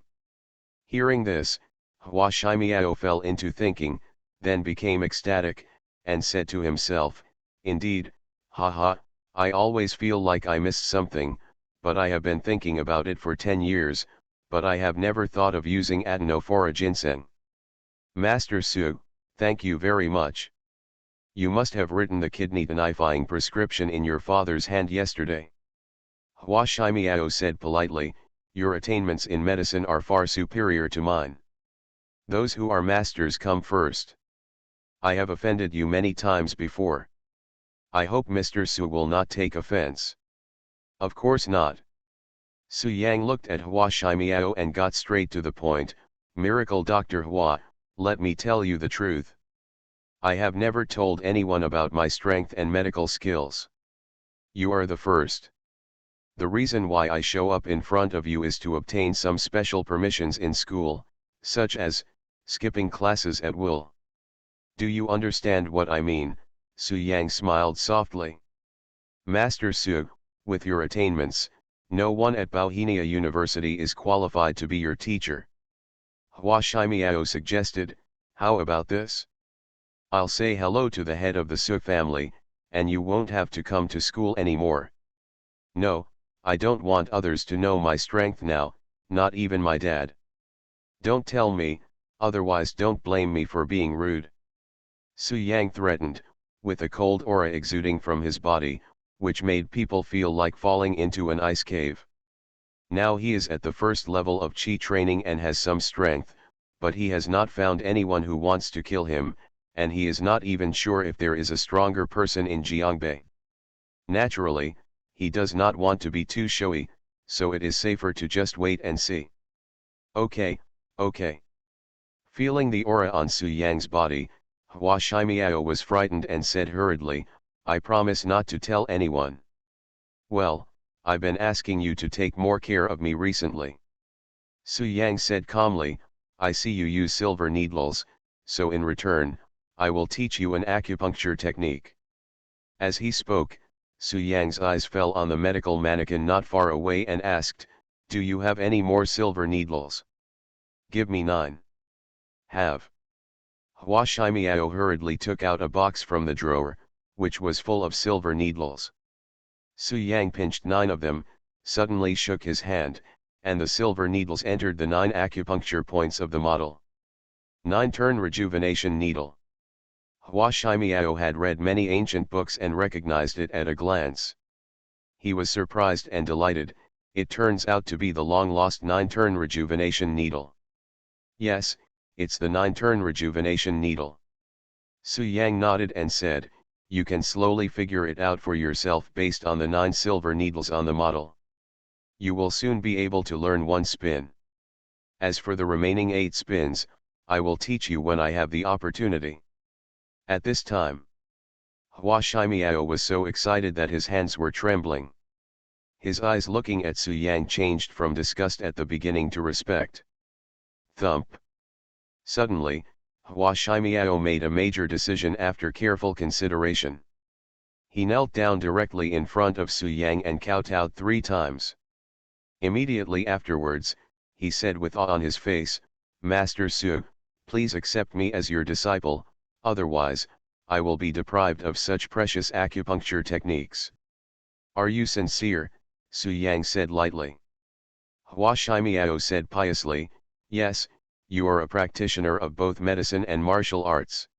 Hearing this, Hua Shimiao fell into thinking, then became ecstatic, and said to himself, "Indeed, haha, I always feel like I missed something, but I have been thinking about it for 10 years, but I have never thought of using adenophora ginseng. Master Su, thank you very much. You must have written the kidney tonifying prescription in your father's hand yesterday. Hua Shimiao said politely, your attainments in medicine are far superior to mine. Those who are masters come first. I have offended you many times before. I hope Mr. Su will not take offense. Of course not. Su Yang looked at Hua Shimiao and got straight to the point. Miracle Dr. Hua, let me tell you the truth. I have never told anyone about my strength and medical skills. You are the first. The reason why I show up in front of you is to obtain some special permissions in school, such as skipping classes at will. Do you understand what I mean? Su Yang smiled softly. Master Su, with your attainments, no one at Bauhinia University is qualified to be your teacher. Hua Shimiao suggested, how about this? I'll say hello to the head of the Su family, and you won't have to come to school anymore. No, I don't want others to know my strength now, not even my dad. Don't tell me, otherwise don't blame me for being rude. Su Yang threatened, with a cold aura exuding from his body, which made people feel like falling into an ice cave. Now he is at the first level of Qi training and has some strength, but he has not found anyone who wants to kill him, and he is not even sure if there is a stronger person in Jiangbei. Naturally, he does not want to be too showy, so it is safer to just wait and see. Okay, okay. Feeling the aura on Su Yang's body, Hua Shimiao was frightened and said hurriedly, I promise not to tell anyone. Well, I've been asking you to take more care of me recently. Su Yang said calmly, I see you use silver needles, so in return, I will teach you an acupuncture technique. As he spoke, Su Yang's eyes fell on the medical mannequin not far away and asked, do you have any more silver needles? Give me 9. Have. Hua Shimiao hurriedly took out a box from the drawer, which was full of silver needles. Su Yang pinched 9 of them, suddenly shook his hand, and the silver needles entered the 9 acupuncture points of the model. 9 turn rejuvenation needle. Hua Shimiao had read many ancient books and recognized it at a glance. He was surprised and delighted, it turns out to be the long-lost 9 turn rejuvenation needle. Yes, it's the 9 turn rejuvenation needle. Su Yang nodded and said, you can slowly figure it out for yourself based on the 9 silver needles on the model. You will soon be able to learn 1 spin. As for the remaining 8 spins, I will teach you when I have the opportunity. At this time, Hua Shimiao was so excited that his hands were trembling. His eyes looking at Su Yang changed from disgust at the beginning to respect. Thump. Suddenly, Hua Shimiao made a major decision after careful consideration. He knelt down directly in front of Su Yang and kowtowed 3 times. Immediately afterwards, he said with awe on his face, Master Su, please accept me as your disciple, otherwise, I will be deprived of such precious acupuncture techniques. Are you sincere? Su Yang said lightly. Hua Shimiao said piously, yes, you are a practitioner of both medicine and martial arts.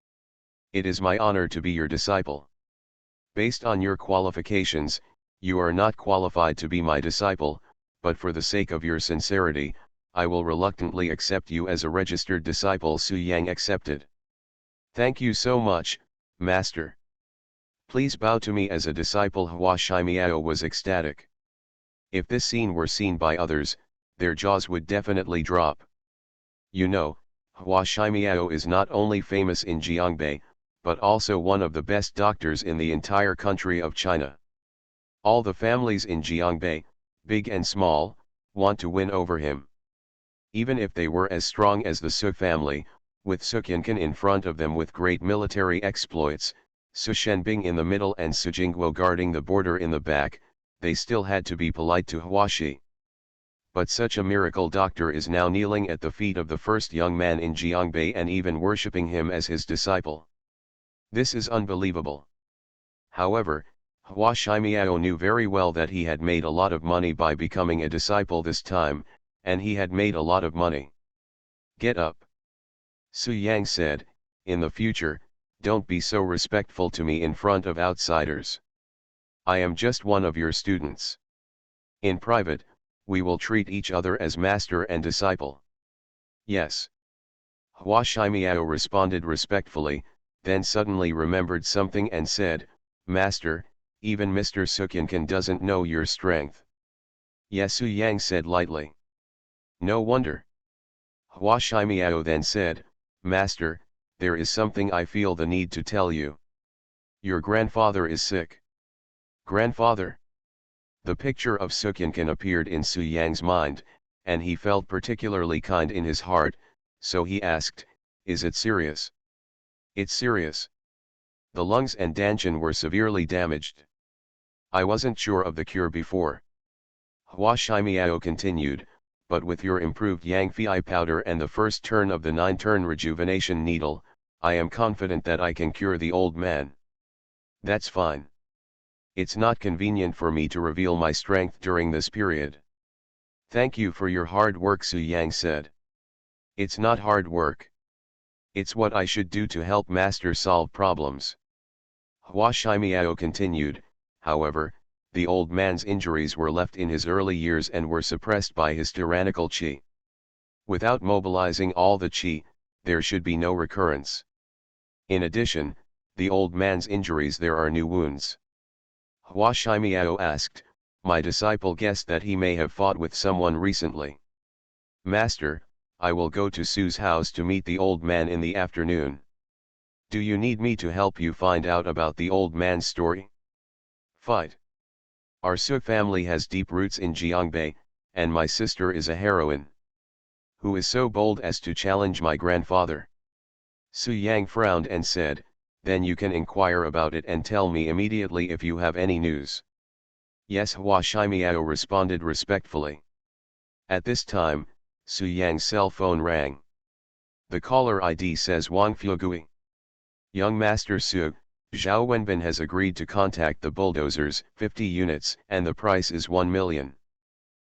It is my honor to be your disciple. Based on your qualifications, you are not qualified to be my disciple, but for the sake of your sincerity, I will reluctantly accept you as a registered disciple. Su Yang accepted. Thank you so much, Master. Please bow to me as a disciple. Hua Shimiao was ecstatic. If this scene were seen by others, their jaws would definitely drop. You know, Hua Shimiao is not only famous in Jiangbei, but also one of the best doctors in the entire country of China. All the families in Jiangbei, big and small, want to win over him. Even if they were as strong as the Su family, with Su Qianqan in front of them with great military exploits, Su Shenbing in the middle and Su Jingguo guarding the border in the back, they still had to be polite to Huaxi. But such a miracle doctor is now kneeling at the feet of the first young man in Jiangbei and even worshipping him as his disciple. This is unbelievable. However, Hua Shimiao knew very well that he had made a lot of money by becoming a disciple this time, and he had made a lot of money. Get up. Su Yang said, in the future, don't be so respectful to me in front of outsiders. I am just one of your students. In private, we will treat each other as master and disciple. Yes. Hua Shimiao responded respectfully, then suddenly remembered something and said, Master, even Mr. Sukyankan doesn't know your strength. Yes, Su Yang said lightly. No wonder. Hua Shimiao then said, Master, there is something I feel the need to tell you. Your grandfather is sick. Grandfather? The picture of Sukyankan appeared in Su Yang's mind, and he felt particularly kind in his heart, so he asked, Is it serious? It's serious. The lungs and dantian were severely damaged. I wasn't sure of the cure before. Hua Shimiao continued, but with your improved Yang Fei powder and the first turn of the 9-turn rejuvenation needle, I am confident that I can cure the old man. That's fine. It's not convenient for me to reveal my strength during this period. Thank you for your hard work, Su Yang said. It's not hard work. It's what I should do to help Master solve problems. Hua Shimiao continued, however, the old man's injuries were left in his early years and were suppressed by his tyrannical qi. Without mobilizing all the qi, there should be no recurrence. In addition, the old man's injuries there are new wounds. Hua Shimiao asked, my disciple guessed that he may have fought with someone recently. Master, I will go to Su's house to meet the old man in the afternoon. Do you need me to help you find out about the old man's story? Fight. Our Su family has deep roots in Jiangbei, and my sister is a heroine. Who is so bold as to challenge my grandfather? Su Yang frowned and said, then you can inquire about it and tell me immediately if you have any news. Yes, Hua Shimiao responded respectfully. At this time, Su Yang's cell phone rang. The caller ID says Wang Fugui. Young Master Su, Zhao Wenbin has agreed to contact the bulldozers, 50 units, and the price is 1 million.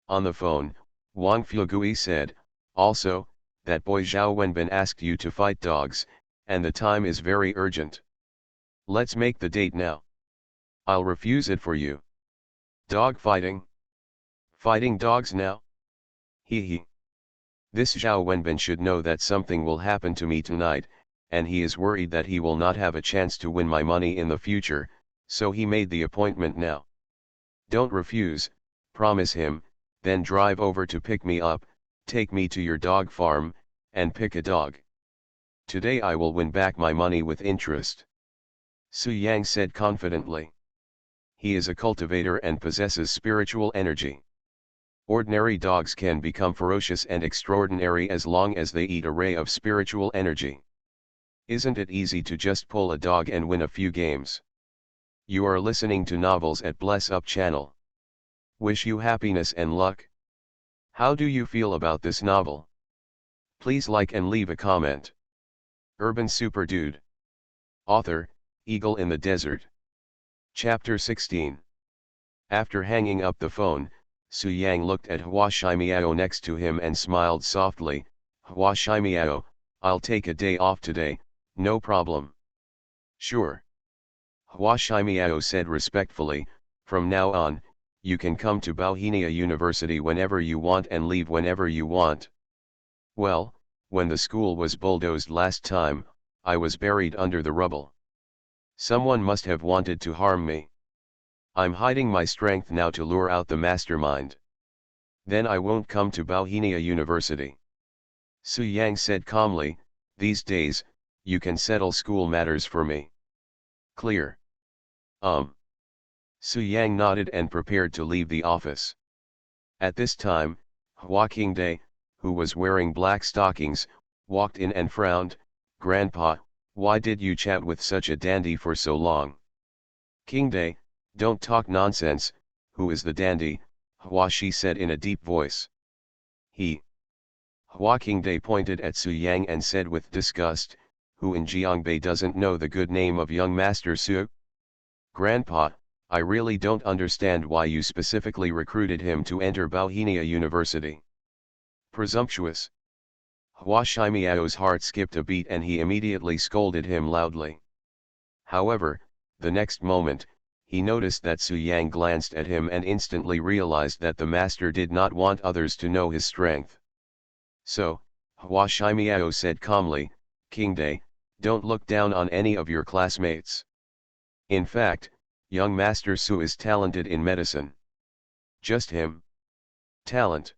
On the phone, Wang Fugui said, also, that boy Zhao Wenbin asked you to fight dogs, and the time is very urgent. Let's make the date now. I'll refuse it for you. Dog fighting? Fighting dogs now? Hee hee. This Zhao Wenbin should know that something will happen to me tonight, and he is worried that he will not have a chance to win my money in the future, so he made the appointment now. Don't refuse, promise him, then drive over to pick me up, take me to your dog farm, and pick a dog. Today I will win back my money with interest. Su Yang said confidently. He is a cultivator and possesses spiritual energy. Ordinary dogs can become ferocious and extraordinary as long as they eat a ray of spiritual energy. Isn't it easy to just pull a dog and win a few games? You are listening to Novels at Bless Up channel. Wish you happiness and luck. How do you feel about this novel? Please like and leave a comment. Urban Super Dude. Author, Eagle in the Desert. Chapter 16. After hanging up the phone, Su Yang looked at Hua Shimiao next to him and smiled softly. Hua Shimiao, I'll take a day off today, no problem. Sure. Hua Shimiao said respectfully, from now on, you can come to Bauhinia University whenever you want and leave whenever you want. Well, when the school was bulldozed last time, I was buried under the rubble. Someone must have wanted to harm me. I'm hiding my strength now to lure out the mastermind. Then I won't come to Bauhinia University. Su Yang said calmly, these days, you can settle school matters for me. Clear. Su Yang nodded and prepared to leave the office. At this time, Hua Qingde, who was wearing black stockings, walked in and frowned, Grandpa, why did you chat with such a dandy for so long? Qingde, don't talk nonsense, who is the dandy, Hua Shi said in a deep voice. He. Hua Qingde pointed at Su Yang and said with disgust, who in Jiangbei doesn't know the good name of young Master Su? Grandpa, I really don't understand why you specifically recruited him to enter Bauhinia University. Presumptuous. Hua Shimiao's heart skipped a beat and he immediately scolded him loudly. However, the next moment, he noticed that Su Yang glanced at him and instantly realized that the master did not want others to know his strength. So, Hua Shimiao said calmly, King Day, don't look down on any of your classmates. In fact, young Master Su is talented in medicine. Just him. Talent.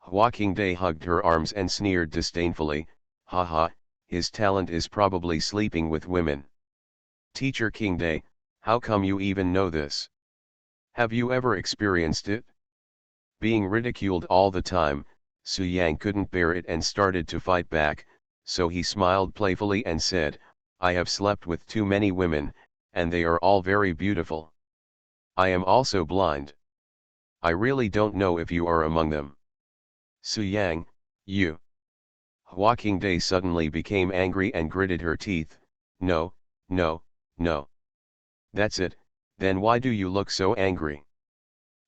Hua King Day hugged her arms and sneered disdainfully, haha, his talent is probably sleeping with women. Teacher King Day, how come you even know this? Have you ever experienced it? Being ridiculed all the time, Su Yang couldn't bear it and started to fight back, so he smiled playfully and said, I have slept with too many women, and they are all very beautiful. I am also blind. I really don't know if you are among them. Su Yang, you. Hua King Day suddenly became angry and gritted her teeth, no, no, no. That's it, then why do you look so angry?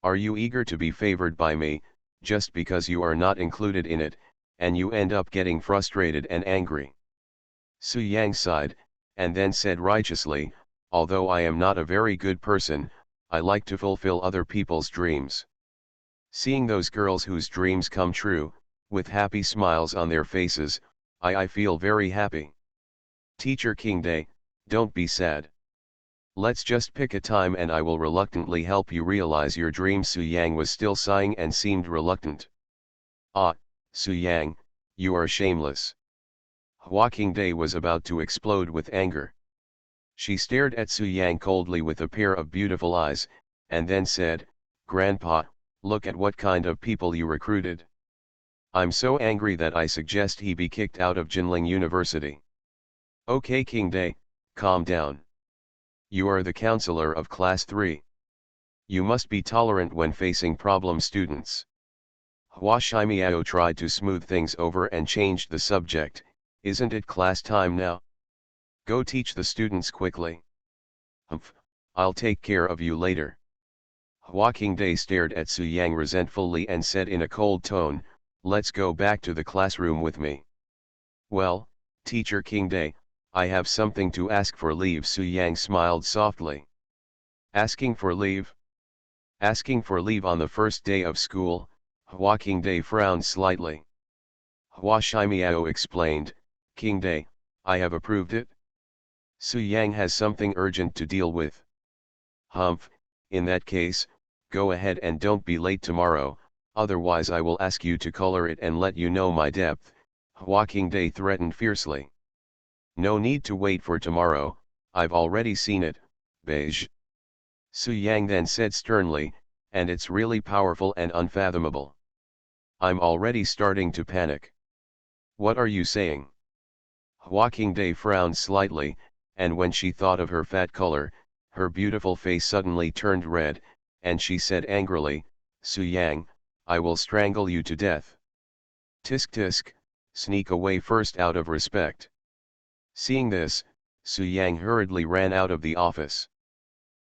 Are you eager to be favored by me, just because you are not included in it, and you end up getting frustrated and angry? Su Yang sighed, and then said righteously, although I am not a very good person, I like to fulfill other people's dreams. Seeing those girls whose dreams come true, with happy smiles on their faces, I feel very happy. Teacher King Day, don't be sad. Let's just pick a time and I will reluctantly help you realize your dream. Su Yang was still sighing and seemed reluctant. Ah, Su Yang, you are shameless. Hua King Day was about to explode with anger. She stared at Su Yang coldly with a pair of beautiful eyes, and then said, Grandpa, look at what kind of people you recruited. I'm so angry that I suggest he be kicked out of Jinling University. Okay King Day, calm down. You are the counselor of Class 3. You must be tolerant when facing problem students. Hua Shimiao tried to smooth things over and changed the subject, isn't it class time now? Go teach the students quickly. Humph, I'll take care of you later. Hua King Day stared at Su Yang resentfully and said in a cold tone, let's go back to the classroom with me. Well, Teacher King Day, I have something to ask for leave. Su Yang smiled softly. Asking for leave? Asking for leave on the first day of school? Hua King Day frowned slightly. Hua Shimiao explained, King Day, I have approved it. Su Yang has something urgent to deal with. Humph, in that case, go ahead and don't be late tomorrow, otherwise I will ask you to color it and let you know my depth, Hua King Day threatened fiercely. No need to wait for tomorrow, I've already seen it, beige. Su Yang then said sternly, and it's really powerful and unfathomable. I'm already starting to panic. What are you saying? Hua King Day frowned slightly, and when she thought of her fat color, her beautiful face suddenly turned red, and she said angrily, Su Yang, I will strangle you to death. Tisk tisk, sneak away first out of respect. Seeing this, Su Yang hurriedly ran out of the office.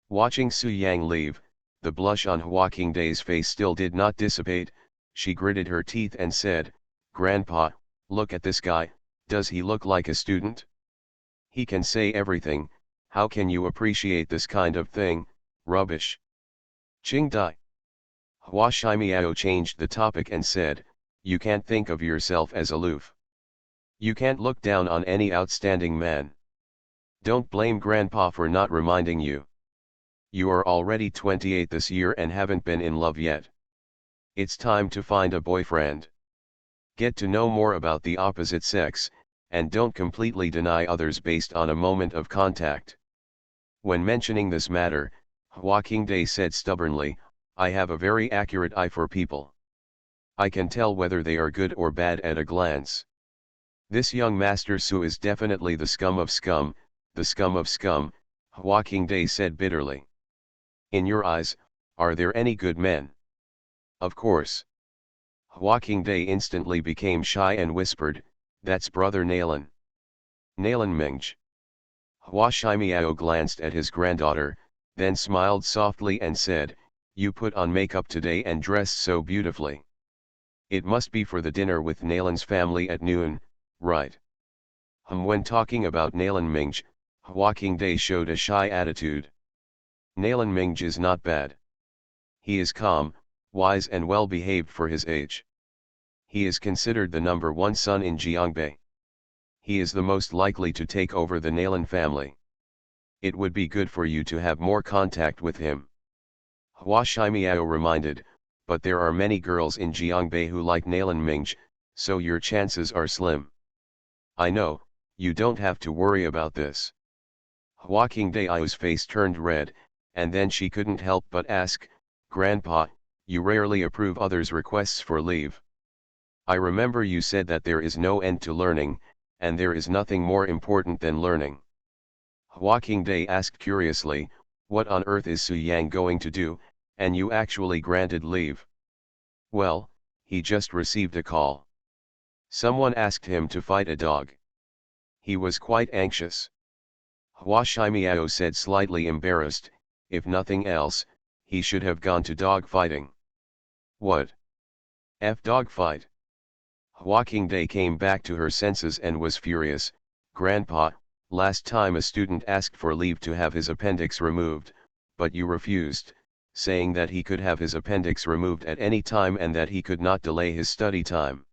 Watching Su Yang leave, the blush on Hua King Day's face still did not dissipate. She gritted her teeth and said, Grandpa, look at this guy, does he look like a student? He can say everything, how can you appreciate this kind of thing, rubbish. Ching Dai. Hua Shimiao changed the topic and said, you can't think of yourself as aloof. You can't look down on any outstanding man. Don't blame Grandpa for not reminding you. You are already 28 this year and haven't been in love yet. It's time to find a boyfriend. Get to know more about the opposite sex, and don't completely deny others based on a moment of contact. When mentioning this matter, Hua King Day said stubbornly, I have a very accurate eye for people. I can tell whether they are good or bad at a glance. This young Master Su is definitely the scum of scum, the scum of scum, Hua King Day said bitterly. In your eyes, are there any good men? Of course. Hua King Day instantly became shy and whispered, that's brother Nalan. Nalan Mengj. Hua Shimiao glanced at his granddaughter, then smiled softly and said, you put on makeup today and dressed so beautifully. It must be for the dinner with Nalan's family at noon, right? When talking about Nalan Mingj, Hua Qingdai showed a shy attitude. Nalan Mingj is not bad. He is calm, wise and well behaved for his age. He is considered the number one son in Jiangbei. He is the most likely to take over the Nalan family. It would be good for you to have more contact with him. Hua Shimiao reminded, but there are many girls in Jiangbei who like Nalan Mingj, so your chances are slim. I know, you don't have to worry about this. Hua Qingdai's face turned red, and then she couldn't help but ask, Grandpa, you rarely approve others' requests for leave. I remember you said that there is no end to learning, and there is nothing more important than learning. Hua Qingdai asked curiously, what on earth is Su Yang going to do, and you actually granted leave? Well, he just received a call. Someone asked him to fight a dog. He was quite anxious. Hua Shimiao said, slightly embarrassed, if nothing else, he should have gone to dog fighting. What? Dog fight? Hua Qingdai came back to her senses and was furious. Grandpa, last time a student asked for leave to have his appendix removed, but you refused, saying that he could have his appendix removed at any time and that he could not delay his study time.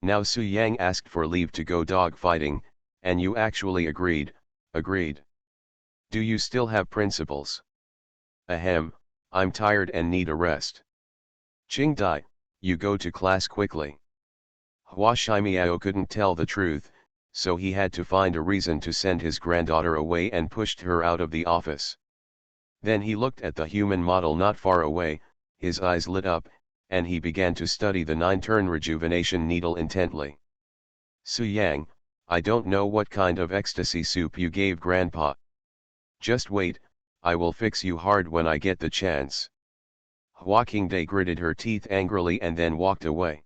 Now Su Yang asked for leave to go dog fighting, and you actually agreed. Do you still have principles? Ahem, I'm tired and need a rest. Qingdai, you go to class quickly. Hua Shimiao couldn't tell the truth, so he had to find a reason to send his granddaughter away and pushed her out of the office. Then he looked at the human model not far away, his eyes lit up, and he began to study the 9-turn rejuvenation needle intently. Su Yang, I don't know what kind of ecstasy soup you gave Grandpa. Just wait, I will fix you hard when I get the chance. Hua Qingdai gritted her teeth angrily and then walked away.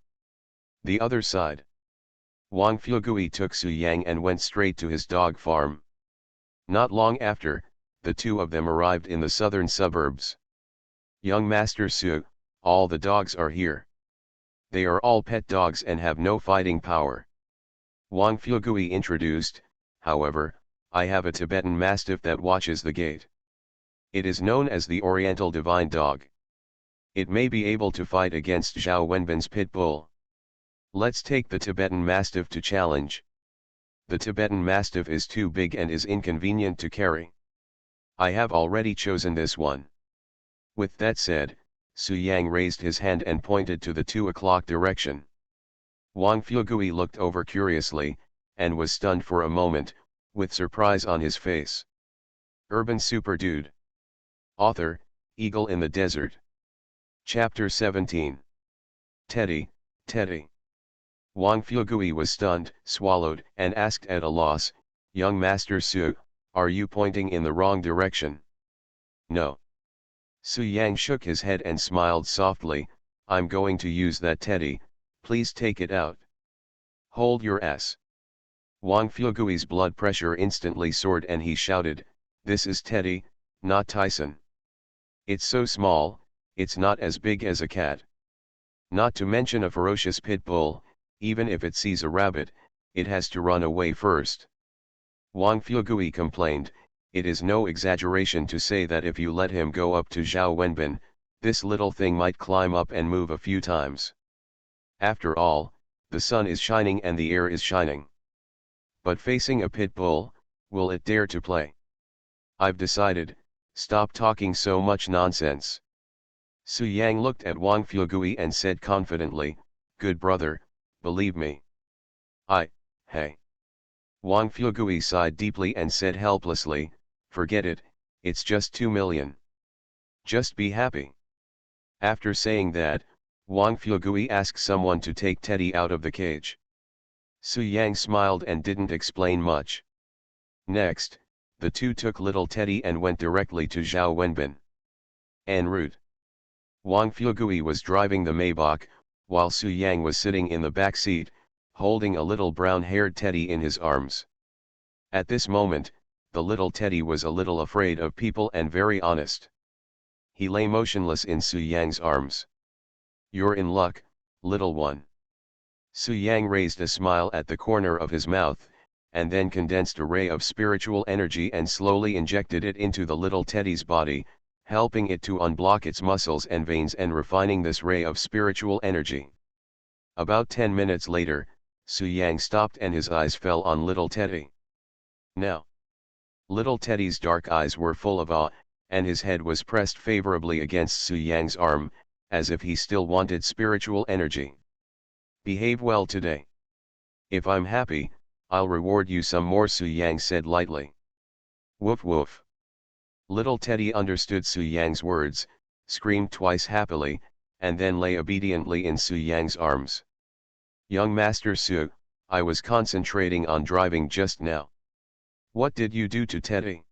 The other side. Wang Fugui took Su Yang and went straight to his dog farm. Not long after, the two of them arrived in the southern suburbs. Young Master Su, all the dogs are here. They are all pet dogs and have no fighting power. Wang Fugui introduced, however, I have a Tibetan Mastiff that watches the gate. It is known as the Oriental Divine Dog. It may be able to fight against Zhao Wenbin's pit bull. Let's take the Tibetan Mastiff to challenge. The Tibetan Mastiff is too big and is inconvenient to carry. I have already chosen this one. With that said, Su Yang raised his hand and pointed to the 2 o'clock direction. Wang Fugui looked over curiously, and was stunned for a moment, with surprise on his face. Urban Super Dude. Author, Eagle in the Desert. Chapter 17. Teddy, Teddy. Wang Fugui was stunned, swallowed, and asked at a loss, Young Master Su, are you pointing in the wrong direction? No. Su Yang shook his head and smiled softly, I'm going to use that Teddy, please take it out. Hold your ass. Wang Fugui's blood pressure instantly soared and he shouted, this is Teddy, not Tyson. It's so small, it's not as big as a cat. Not to mention a ferocious pit bull, even if it sees a rabbit, it has to run away first. Wang Fugui complained, it is no exaggeration to say that if you let him go up to Zhao Wenbin, this little thing might climb up and move a few times. After all, the sun is shining and the air is shining. But facing a pit bull, will it dare to play? I've decided, stop talking so much nonsense. Su Yang looked at Wang Fugui and said confidently, good brother, believe me. Hey. Wang Fugui sighed deeply and said helplessly, forget it, it's just 2 million. Just be happy. After saying that, Wang Fugui asked someone to take Teddy out of the cage. Su Yang smiled and didn't explain much. Next, the two took little Teddy and went directly to Zhao Wenbin. En route. Wang Fugui was driving the Maybach, while Su Yang was sitting in the back seat, holding a little brown-haired Teddy in his arms. At this moment, the little Teddy was a little afraid of people and very honest. He lay motionless in Su Yang's arms. You're in luck, little one. Su Yang raised a smile at the corner of his mouth, and then condensed a ray of spiritual energy and slowly injected it into the little teddy's body, helping it to unblock its muscles and veins and refining this ray of spiritual energy. About 10 minutes later, Su Yang stopped and his eyes fell on little Teddy. Now, little Teddy's dark eyes were full of awe, and his head was pressed favorably against Su Yang's arm, as if he still wanted spiritual energy. Behave well today. If I'm happy, I'll reward you some more, Su Yang said lightly. Woof woof. Little Teddy understood Su Yang's words, screamed twice happily, and then lay obediently in Su Yang's arms. Young Master Su, I was concentrating on driving just now. What did you do to Teddy?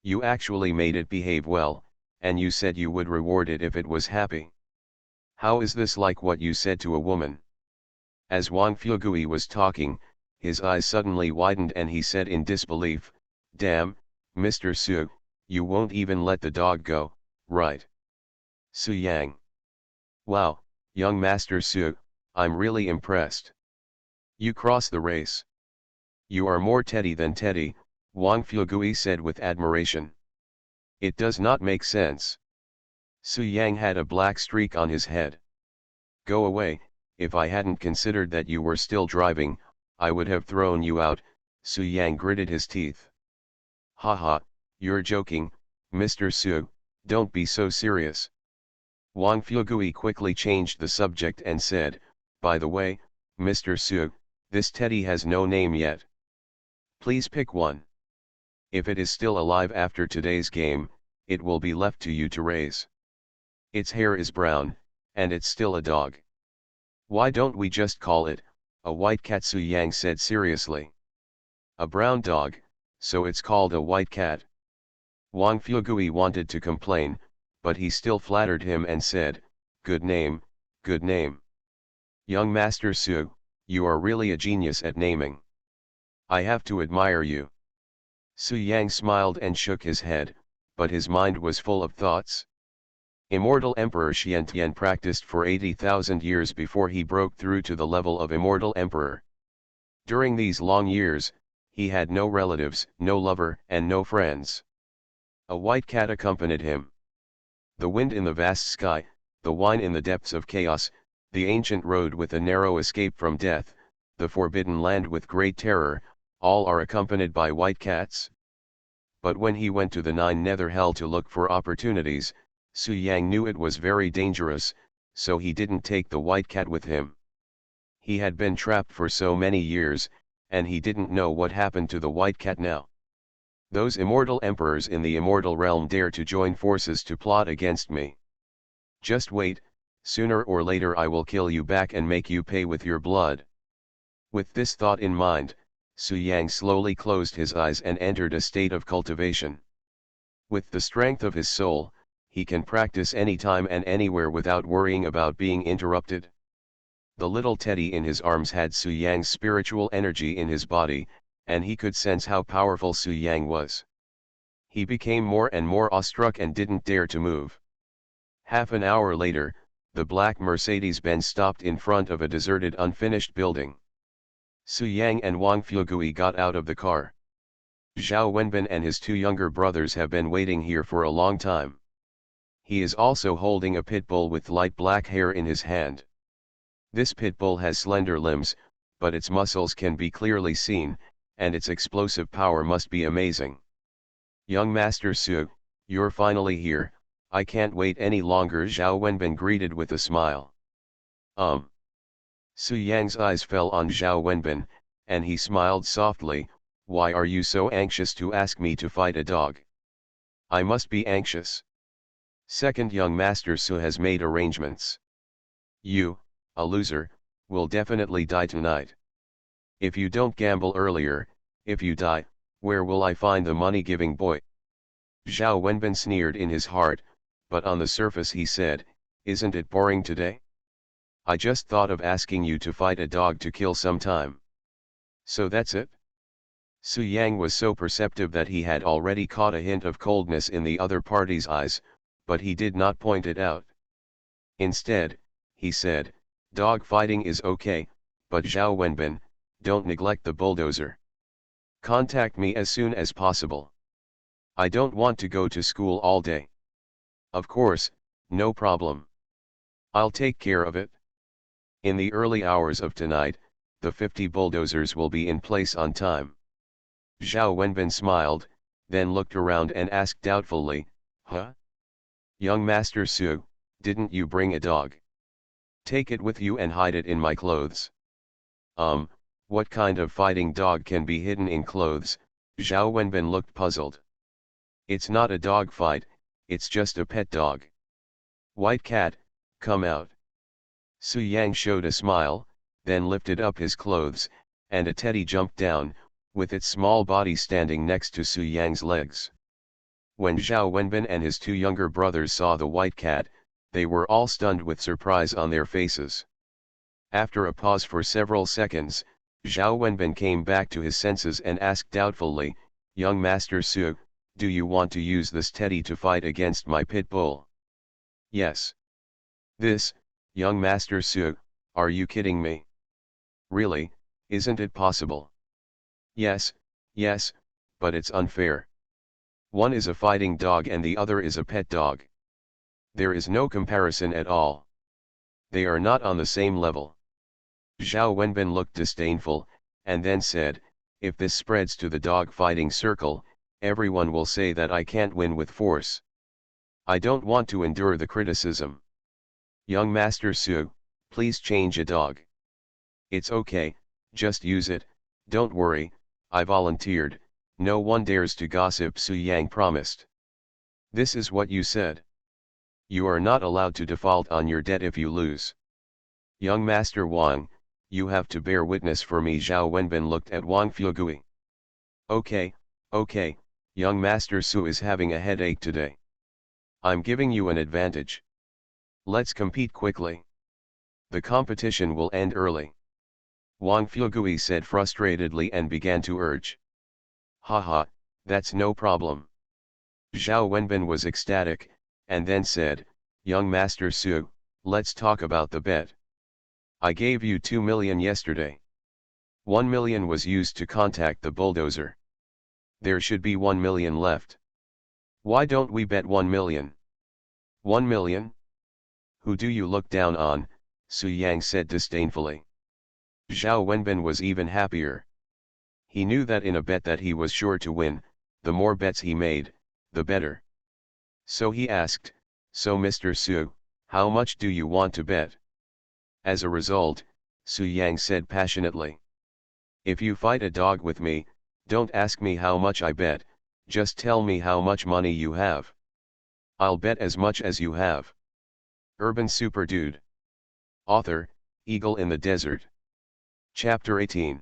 You actually made it behave well, and you said you would reward it if it was happy. How is this like what you said to a woman? As Wang Fugui was talking, his eyes suddenly widened and he said in disbelief, Damn, Mr. Su, you won't even let the dog go, right? Su Yang. Wow, young Master Su, I'm really impressed. You cross the race. You are more Teddy than Teddy, Wang Fugui said with admiration. It does not make sense. Su Yang had a black streak on his head. Go away, if I hadn't considered that you were still driving, I would have thrown you out, Su Yang gritted his teeth. Haha, you're joking, Mr. Su, don't be so serious. Wang Fugui quickly changed the subject and said, by the way, Mr. Su, this Teddy has no name yet. Please pick one. If it is still alive after today's game, it will be left to you to raise. Its hair is brown, and it's still a dog. Why don't we just call it a white cat? Su Yang said seriously. A brown dog, so it's called a white cat. Wang Fugui wanted to complain, but he still flattered him and said, good name, good name. Young Master Su, you are really a genius at naming. I have to admire you. Su Yang smiled and shook his head, but his mind was full of thoughts. Immortal Emperor Xiantian practiced for 80,000 years before he broke through to the level of Immortal Emperor. During these long years, he had no relatives, no lover, and no friends. A white cat accompanied him. The wind in the vast sky, the wine in the depths of chaos, the ancient road with a narrow escape from death, the forbidden land with great terror, all are accompanied by white cats. But when he went to the nine nether hell to look for opportunities, Su Yang knew it was very dangerous, so he didn't take the white cat with him. He had been trapped for so many years, and he didn't know what happened to the white cat now. Those immortal emperors in the immortal realm dare to join forces to plot against me. Just wait, sooner or later I will kill you back and make you pay with your blood. With this thought in mind, Su Yang slowly closed his eyes and entered a state of cultivation. With the strength of his soul, he can practice anytime and anywhere without worrying about being interrupted. The little Teddy in his arms had Su Yang's spiritual energy in his body, and he could sense how powerful Su Yang was. He became more and more awestruck and didn't dare to move. Half an hour later, the black Mercedes-Benz stopped in front of a deserted unfinished building. Su Yang and Wang Fugui got out of the car. Zhao Wenbin and his two younger brothers have been waiting here for a long time. He is also holding a pit bull with light black hair in his hand. This pit bull has slender limbs, but its muscles can be clearly seen, and its explosive power must be amazing. Young Master Su, you're finally here, I can't wait any longer, Zhao Wenbin greeted with a smile. Su Yang's eyes fell on Zhao Wenbin, and he smiled softly, why are you so anxious to ask me to fight a dog? I must be anxious. Second, young Master Su has made arrangements. You, a loser, will definitely die tonight. If you don't gamble earlier, if you die, where will I find the money-giving boy? Zhao Wenbin sneered in his heart, but on the surface he said, isn't it boring today? I just thought of asking you to fight a dog to kill some time. So that's it? Su Yang was so perceptive that he had already caught a hint of coldness in the other party's eyes, but he did not point it out. Instead, he said, Dog fighting is okay, but Zhao Wenbin, don't neglect the bulldozer. Contact me as soon as possible. I don't want to go to school all day. Of course, no problem. I'll take care of it. In the early hours of tonight, the 50 bulldozers will be in place on time. Zhao Wenbin smiled, then looked around and asked doubtfully, huh? Young Master Su, didn't you bring a dog? Take it with you and hide it in my clothes. What kind of fighting dog can be hidden in clothes? Zhao Wenbin looked puzzled. It's not a dog fight, it's just a pet dog. White cat, come out. Su Yang showed a smile, then lifted up his clothes, and a teddy jumped down, with its small body standing next to Su Yang's legs. When Zhao Wenbin and his two younger brothers saw the white cat, they were all stunned with surprise on their faces. After a pause for several seconds, Zhao Wenbin came back to his senses and asked doubtfully, Young Master Su, do you want to use this teddy to fight against my pit bull? Yes. This, Young Master Su, are you kidding me? Really, isn't it possible? Yes, yes, but it's unfair. One is a fighting dog and the other is a pet dog. There is no comparison at all. They are not on the same level. Zhao Wenbin looked disdainful, and then said, if this spreads to the dog fighting circle, everyone will say that I can't win with force. I don't want to endure the criticism. Young Master Su, please change a dog. It's okay, just use it, don't worry, I volunteered, no one dares to gossip, Su Yang promised. This is what you said. You are not allowed to default on your debt if you lose. Young Master Wang, you have to bear witness for me. Zhao Wenbin looked at Wang Fuegui. Okay, young Master Su is having a headache today. I'm giving you an advantage. Let's compete quickly. The competition will end early. Wang Fuegui said frustratedly and began to urge. Haha, that's no problem. Zhao Wenbin was ecstatic, and then said, Young Master Su, let's talk about the bet. I gave you 2 million yesterday. 1 million was used to contact the bulldozer. There should be 1 million left. Why don't we bet 1 million? 1 million? Who do you look down on? Su Yang said disdainfully. Zhao Wenbin was even happier. He knew that in a bet that he was sure to win, the more bets he made, the better. So he asked, so Mr. Su, how much do you want to bet? As a result, Su Yang said passionately. If you fight a dog with me, don't ask me how much I bet, just tell me how much money you have. I'll bet as much as you have. Urban Super Dude. Author, Eagle in the Desert. Chapter 18.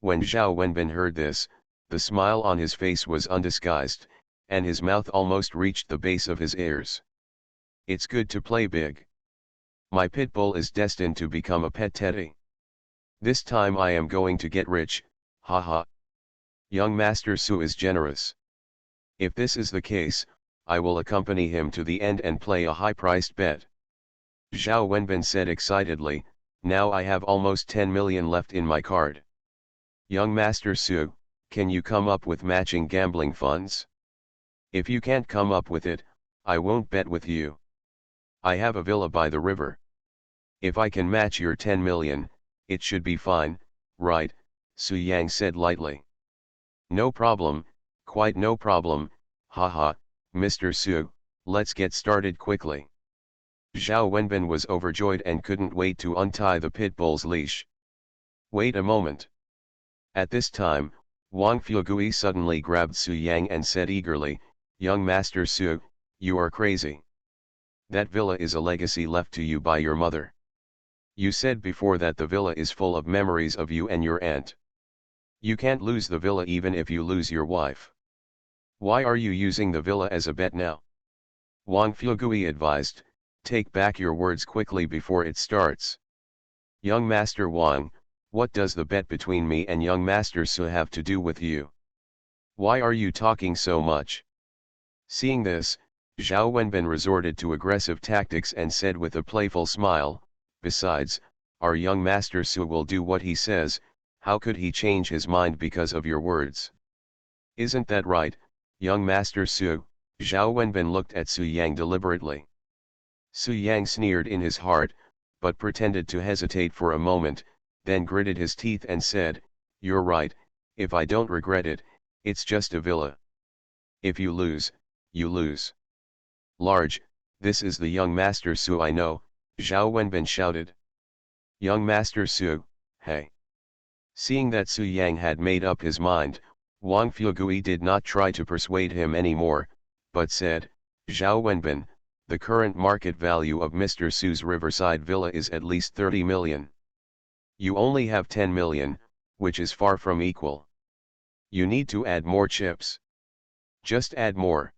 When Zhao Wenbin heard this, the smile on his face was undisguised, and his mouth almost reached the base of his ears. It's good to play big. My pit bull is destined to become a pet teddy. This time I am going to get rich, haha. Young Master Su is generous. If this is the case, I will accompany him to the end and play a high-priced bet. Zhao Wenbin said excitedly, now I have almost 10 million left in my card. Young Master Su, can you come up with matching gambling funds? If you can't come up with it, I won't bet with you. I have a villa by the river. If I can match your 10 million, it should be fine, right? Su Yang said lightly. No problem, quite no problem, haha, Mr. Su, let's get started quickly. Zhao Wenbin was overjoyed and couldn't wait to untie the pit bull's leash. Wait a moment. At this time, Wang Fuegui suddenly grabbed Su Yang and said eagerly, Young Master Su, you are crazy. That villa is a legacy left to you by your mother. You said before that the villa is full of memories of you and your aunt. You can't lose the villa even if you lose your wife. Why are you using the villa as a bet now? Wang Fuegui advised, take back your words quickly before it starts. Young Master Wang, what does the bet between me and young Master Su have to do with you? Why are you talking so much? Seeing this, Zhao Wenbin resorted to aggressive tactics and said with a playful smile, Besides, our young Master Su will do what he says, how could he change his mind because of your words? Isn't that right, young Master Su? Zhao Wenbin looked at Su Yang deliberately. Su Yang sneered in his heart, but pretended to hesitate for a moment, then gritted his teeth and said, "You're right, if I don't regret it, it's just a villa. If you lose, you lose." "Large, this is the young Master Su I know," Zhao Wenbin shouted. "Young Master Su, hey." Seeing that Su Yang had made up his mind, Wang Fuegui did not try to persuade him anymore, but said, "Zhao Wenbin, the current market value of Mr. Su's riverside villa is at least 30 million. You only have 10 million, which is far from equal. You need to add more chips. Just add more."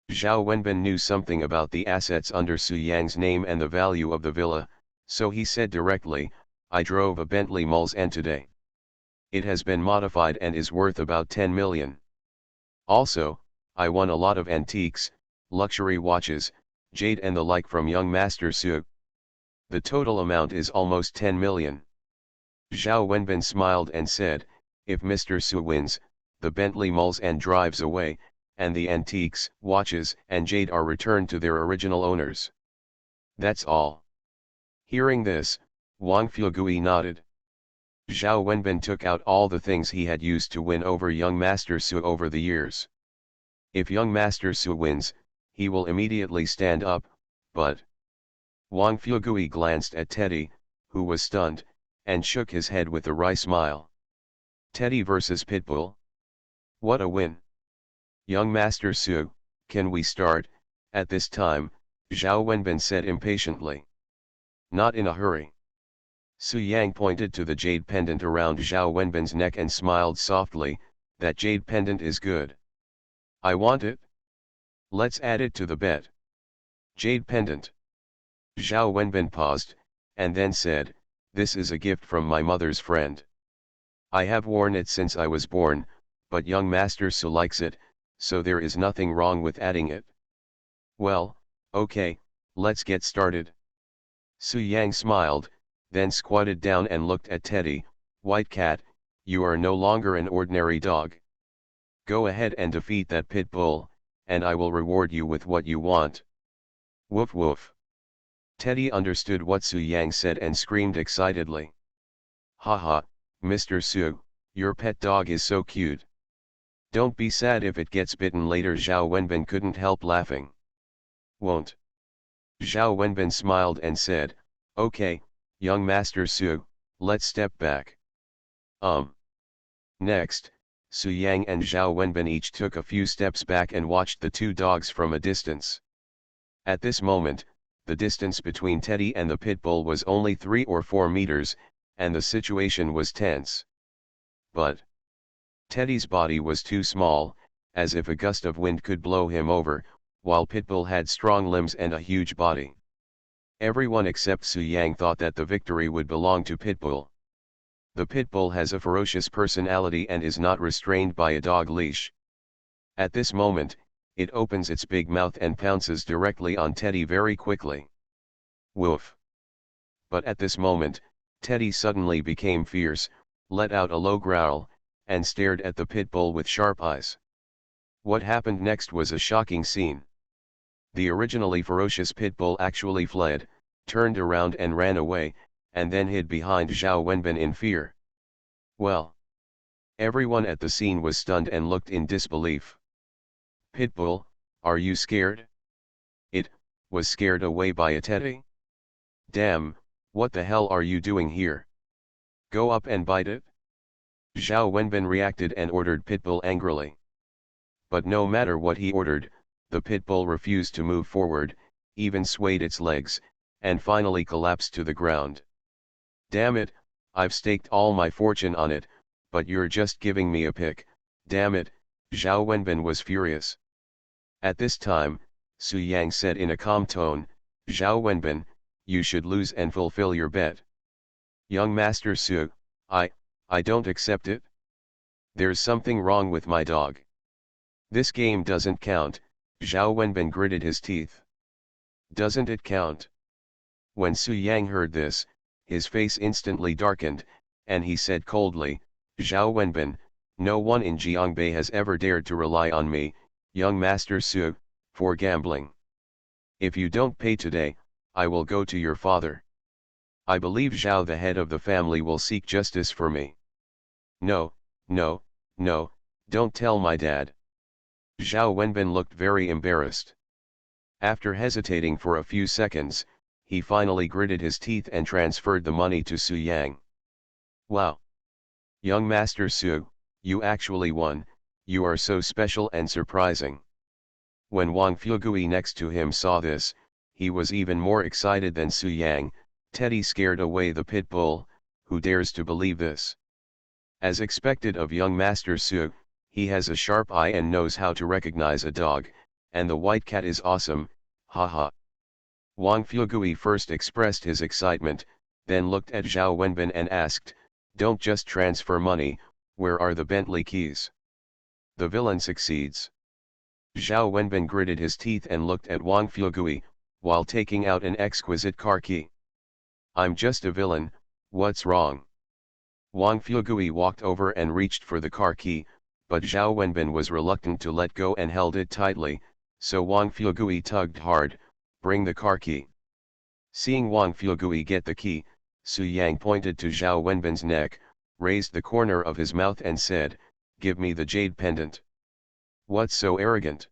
Zhao Wenbin knew something about the assets under Su Yang's name and the value of the villa, so he said directly, "I drove a Bentley Mulsanne today. It has been modified and is worth about 10 million. Also, I won a lot of antiques, luxury watches, jade and the like from young Master Su. The total amount is almost 10 million. Zhao Wenbin smiled and said, "If Mr. Su wins, the Bentley Mulsanne drives away, and the antiques, watches and jade are returned to their original owners. That's all." Hearing this, Wang Fuegui nodded. Zhao Wenbin took out all the things he had used to win over young Master Su over the years. If young Master Su wins, he will immediately stand up, but... Wang Fuegui glanced at Teddy, who was stunned, and shook his head with a wry smile. Teddy versus Pitbull? What a win! "Young Master Su, can we start?" At this time, Zhao Wenbin said impatiently. "Not in a hurry." Su Yang pointed to the jade pendant around Zhao Wenbin's neck and smiled softly, "That jade pendant is good. I want it. Let's add it to the bet." "Jade pendant." Zhao Wenbin paused, and then said, "This is a gift from my mother's friend. I have worn it since I was born, but young Master Su likes it, so there is nothing wrong with adding it." "Well, okay, let's get started." Su Yang smiled, then squatted down and looked at Teddy. "White cat, you are no longer an ordinary dog. Go ahead and defeat that pit bull, and I will reward you with what you want." "Woof woof." Teddy understood what Su Yang said and screamed excitedly. "Haha, Mr. Su, your pet dog is so cute. Don't be sad if it gets bitten later." Zhao Wenbin couldn't help laughing. "Won't." Zhao Wenbin smiled and said, "Okay, young Master Su, let's step back." Next, Su Yang and Zhao Wenbin each took a few steps back and watched the two dogs from a distance. At this moment, the distance between Teddy and the pit bull was only 3 or 4 meters, and the situation was tense. But Teddy's body was too small, as if a gust of wind could blow him over, while Pitbull had strong limbs and a huge body. Everyone except Su Yang thought that the victory would belong to Pitbull. The Pitbull has a ferocious personality and is not restrained by a dog leash. At this moment, it opens its big mouth and pounces directly on Teddy very quickly. Woof! But at this moment, Teddy suddenly became fierce, let out a low growl, and stared at the pit bull with sharp eyes. What happened next was a shocking scene. The originally ferocious pit bull actually fled, turned around and ran away, and then hid behind Zhao Wenbin in fear. Well, everyone at the scene was stunned and looked in disbelief. "Pitbull, are you scared?" It was scared away by a teddy? "Damn, what the hell are you doing here? Go up and bite it?" Zhao Wenbin reacted and ordered Pitbull angrily. But no matter what he ordered, the Pitbull refused to move forward, even swayed its legs, and finally collapsed to the ground. "Damn it, I've staked all my fortune on it, but you're just giving me a pick, damn it," Zhao Wenbin was furious. At this time, Su Yang said in a calm tone, "Zhao Wenbin, you should lose and fulfill your bet." "Young Master Su, I don't accept it. There's something wrong with my dog. This game doesn't count." Zhao Wenbin gritted his teeth. "Doesn't it count?" When Su Yang heard this, his face instantly darkened, and he said coldly, Zhao Wenbin, no one in Jiangbei has ever dared to rely on me, young Master Su, for gambling. If you don't pay today, I will go to your father. I believe Zhao the head of the family will seek justice for me. No, no, no, don't tell my dad. Zhao Wenbin looked very embarrassed. After hesitating for a few seconds, he finally gritted his teeth and transferred the money to Su Yang. Wow! Young Master Su, you actually won, you are so special and surprising. When Wang Fugui next to him saw this, he was even more excited than Su Yang. Teddy scared away the pit bull, who dares to believe this. As expected of young Master Su, he has a sharp eye and knows how to recognize a dog, and the white cat is awesome, haha. Wang Fugui first expressed his excitement, then looked at Zhao Wenbin and asked, don't just transfer money, where are the Bentley keys? The villain succeeds. Zhao Wenbin gritted his teeth and looked at Wang Fugui, while taking out an exquisite car key. I'm just a villain, what's wrong? Wang Fugui walked over and reached for the car key, but Zhao Wenbin was reluctant to let go and held it tightly, so Wang Fugui tugged hard, bring the car key. Seeing Wang Fugui get the key, Su Yang pointed to Zhao Wenbin's neck, raised the corner of his mouth and said, give me the jade pendant. What's so arrogant?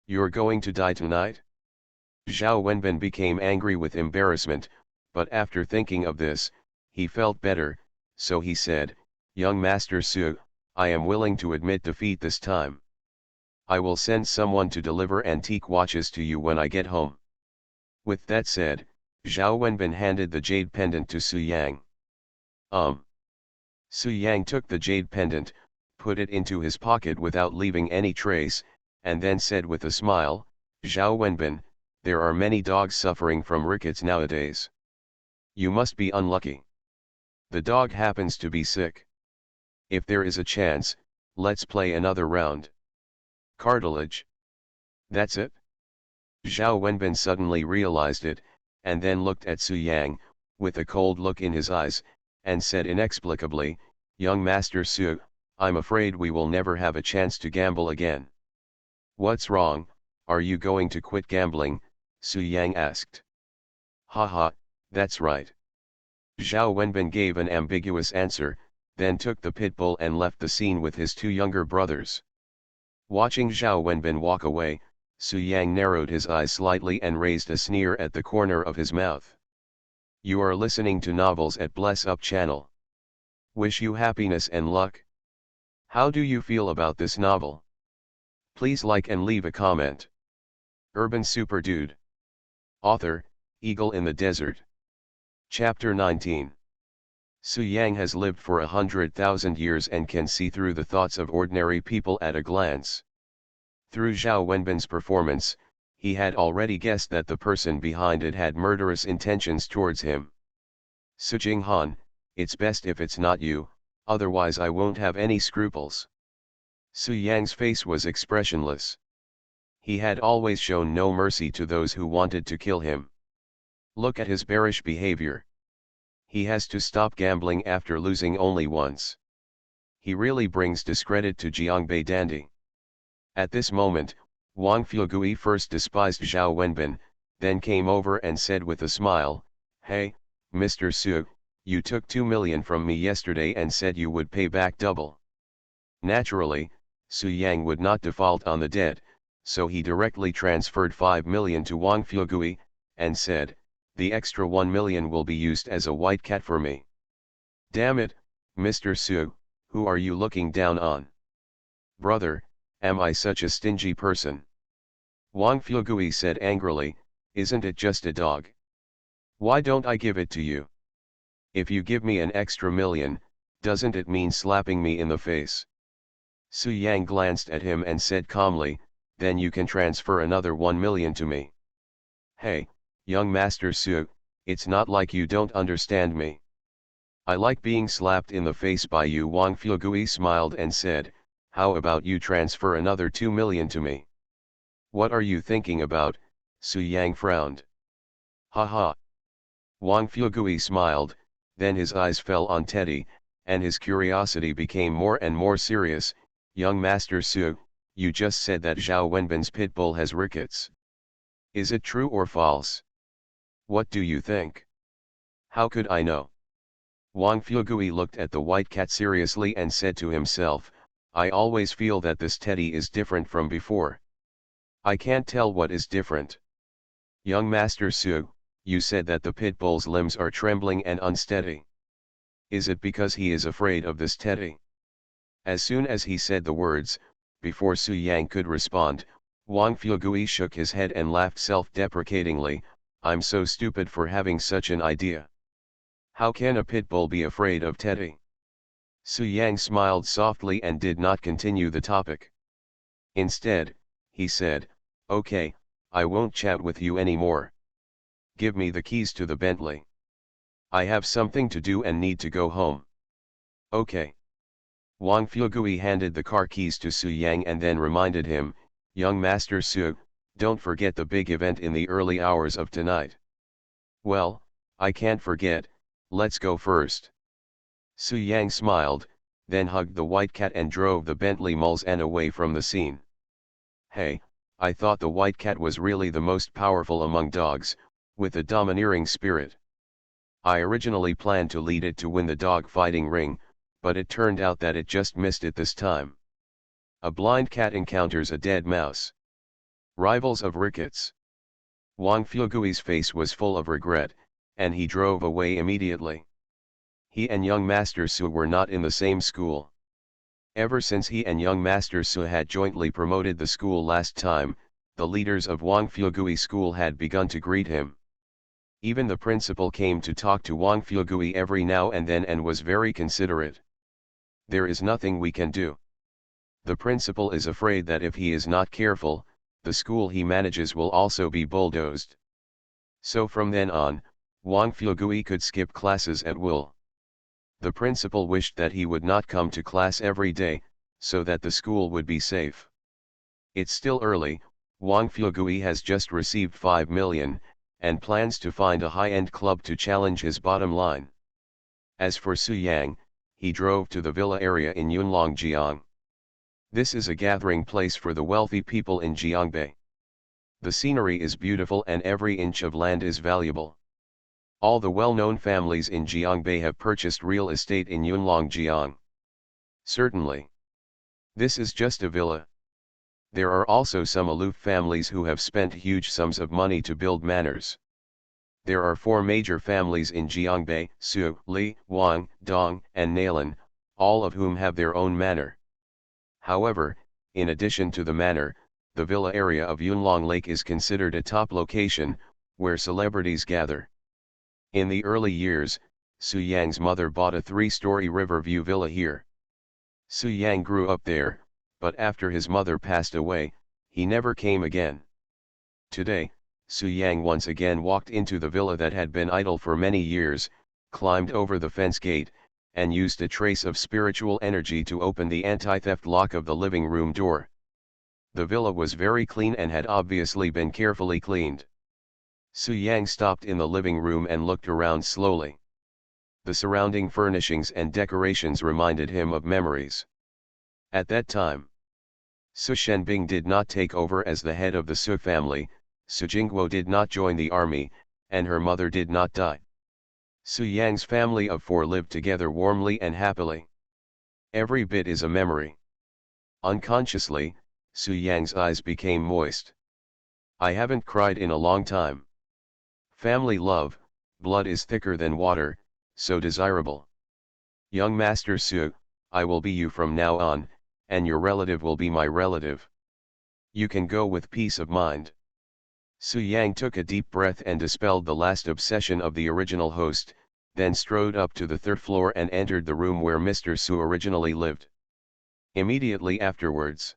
You're going to die tonight? Zhao Wenbin became angry with embarrassment, but after thinking of this, he felt better, so he said, young Master Su, I am willing to admit defeat this time. I will send someone to deliver antique watches to you when I get home. With that said, Zhao Wenbin handed the jade pendant to Su Yang. Su Yang took the jade pendant, put it into his pocket without leaving any trace, and then said with a smile, Zhao Wenbin, there are many dogs suffering from rickets nowadays. You must be unlucky. The dog happens to be sick. If there is a chance, let's play another round. Cartilage. That's it? Zhao Wenbin suddenly realized it, and then looked at Su Yang, with a cold look in his eyes, and said inexplicably, young Master Su, I'm afraid we will never have a chance to gamble again. What's wrong, are you going to quit gambling? Su Yang asked. Haha, that's right. Zhao Wenbin gave an ambiguous answer, then took the pit bull and left the scene with his two younger brothers. Watching Zhao Wenbin walk away, Su Yang narrowed his eyes slightly and raised a sneer at the corner of his mouth. You are listening to Novels at Bless Up channel. Wish you happiness and luck. How do you feel about this novel? Please like and leave a comment. Urban Super Dude. Author, Eagle in the Desert. Chapter 19. Su Yang has lived for 100,000 years and can see through the thoughts of ordinary people at a glance. Through Zhao Wenbin's performance, he had already guessed that the person behind it had murderous intentions towards him. Su Jinghan, it's best if it's not you, otherwise I won't have any scruples. Su Yang's face was expressionless. He had always shown no mercy to those who wanted to kill him. Look at his bearish behavior. He has to stop gambling after losing only once. He really brings discredit to Jiangbei Dandy. At this moment, Wang Fugui first despised Zhao Wenbin, then came over and said with a smile, hey, Mr. Su, you took 2 million from me yesterday and said you would pay back double. Naturally, Su Yang would not default on the debt, so he directly transferred 5 million to Wang Fugui, and said, the extra 1 million will be used as a white cat for me. Damn it, Mr. Su, who are you looking down on? Brother, am I such a stingy person? Wang Fugui said angrily, isn't it just a dog? Why don't I give it to you? If you give me an extra million, doesn't it mean slapping me in the face? Su Yang glanced at him and said calmly, then you can transfer another 1 million to me. Hey, young Master Su, it's not like you don't understand me. I like being slapped in the face by you. Wang Fugui smiled and said, how about you transfer another 2 million to me? What are you thinking about? Su Yang frowned. Haha. Wang Fugui smiled, then his eyes fell on Teddy, and his curiosity became more and more serious. Young Master Su, you just said that Zhao Wenbin's pit bull has rickets. Is it true or false? What do you think? How could I know? Wang Fugui looked at the white cat seriously and said to himself, I always feel that this Teddy is different from before. I can't tell what is different. Young Master Su, you said that the pit bull's limbs are trembling and unsteady. Is it because he is afraid of this Teddy? As soon as he said the words, before Su Yang could respond, Wang Fugui shook his head and laughed self-deprecatingly. I'm so stupid for having such an idea. How can a pit bull be afraid of Teddy? Su Yang smiled softly and did not continue the topic. Instead, he said, okay, I won't chat with you anymore. Give me the keys to the Bentley. I have something to do and need to go home. Okay. Wang Fugui handed the car keys to Su Yang and then reminded him, Young Master Su, don't forget the big event in the early hours of tonight. Well, I can't forget, let's go first. Su Yang smiled, then hugged the white cat and drove the Bentley Mulsanne away from the scene. Hey, I thought the white cat was really the most powerful among dogs, with a domineering spirit. I originally planned to lead it to win the dog fighting ring, but it turned out that it just missed it this time. A blind cat encounters a dead mouse. Rivals of rickets. Wang Fugui's face was full of regret, and he drove away immediately. He and young Master Su were not in the same school. Ever since he and young Master Su had jointly promoted the school last time, the leaders of Wang Fugui school had begun to greet him. Even the principal came to talk to Wang Fugui every now and then and was very considerate. There is nothing we can do. The principal is afraid that if he is not careful, the school he manages will also be bulldozed. So from then on, Wang Fugui could skip classes at will. The principal wished that he would not come to class every day, so that the school would be safe. It's still early, Wang Fugui has just received 5 million, and plans to find a high-end club to challenge his bottom line. As for Su Yang, he drove to the villa area in Yunlongjiang. This is a gathering place for the wealthy people in Jiangbei. The scenery is beautiful and every inch of land is valuable. All the well-known families in Jiangbei have purchased real estate in Yunlongjiang. Certainly. This is just a villa. There are also some aloof families who have spent huge sums of money to build manors. There are 4 major families in Jiangbei, Su, Li, Wang, Dong, and Nailan, all of whom have their own manor. However, in addition to the manor, the villa area of Yunlong Lake is considered a top location, where celebrities gather. In the early years, Su Yang's mother bought a 3-story Riverview villa here. Su Yang grew up there, but after his mother passed away, he never came again. Today, Su Yang once again walked into the villa that had been idle for many years, climbed over the fence gate, and used a trace of spiritual energy to open the anti-theft lock of the living room door. The villa was very clean and had obviously been carefully cleaned. Su Yang stopped in the living room and looked around slowly. The surrounding furnishings and decorations reminded him of memories. At that time, Su Shenbing did not take over as the head of the Su family, Su Jingguo did not join the army, and her mother did not die. Su Yang's family of 4 lived together warmly and happily. Every bit is a memory. Unconsciously, Su Yang's eyes became moist. I haven't cried in a long time. Family love, blood is thicker than water, so desirable. Young Master Su, I will be you from now on, and your relative will be my relative. You can go with peace of mind. Su Yang took a deep breath and dispelled the last obsession of the original host, then strode up to the 3rd floor and entered the room where Mr. Su originally lived. Immediately afterwards,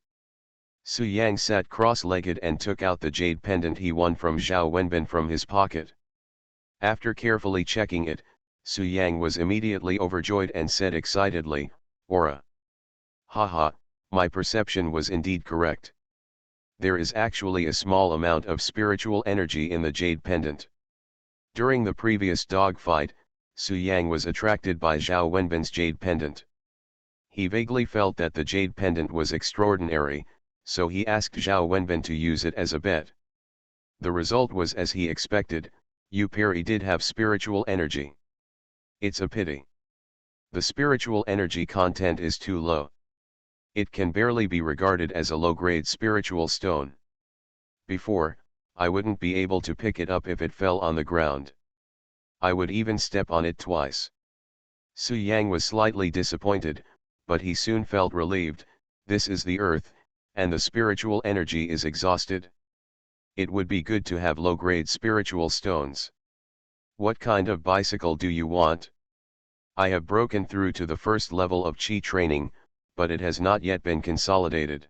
Su Yang sat cross-legged and took out the jade pendant he won from Zhao Wenbin from his pocket. After carefully checking it, Su Yang was immediately overjoyed and said excitedly, Aura! Haha, my perception was indeed correct. There is actually a small amount of spiritual energy in the jade pendant. During the previous dogfight, Su Yang was attracted by Zhao Wenbin's jade pendant. He vaguely felt that the jade pendant was extraordinary, so he asked Zhao Wenbin to use it as a bet. The result was as he expected. Yu Peri did have spiritual energy. It's a pity. The spiritual energy content is too low. It can barely be regarded as a low-grade spiritual stone. Before, I wouldn't be able to pick it up if it fell on the ground. I would even step on it twice. Su Yang was slightly disappointed, but he soon felt relieved. This is the earth, and the spiritual energy is exhausted. It would be good to have low-grade spiritual stones. What kind of bicycle do you want? I have broken through to the first level of Qi training, but it has not yet been consolidated.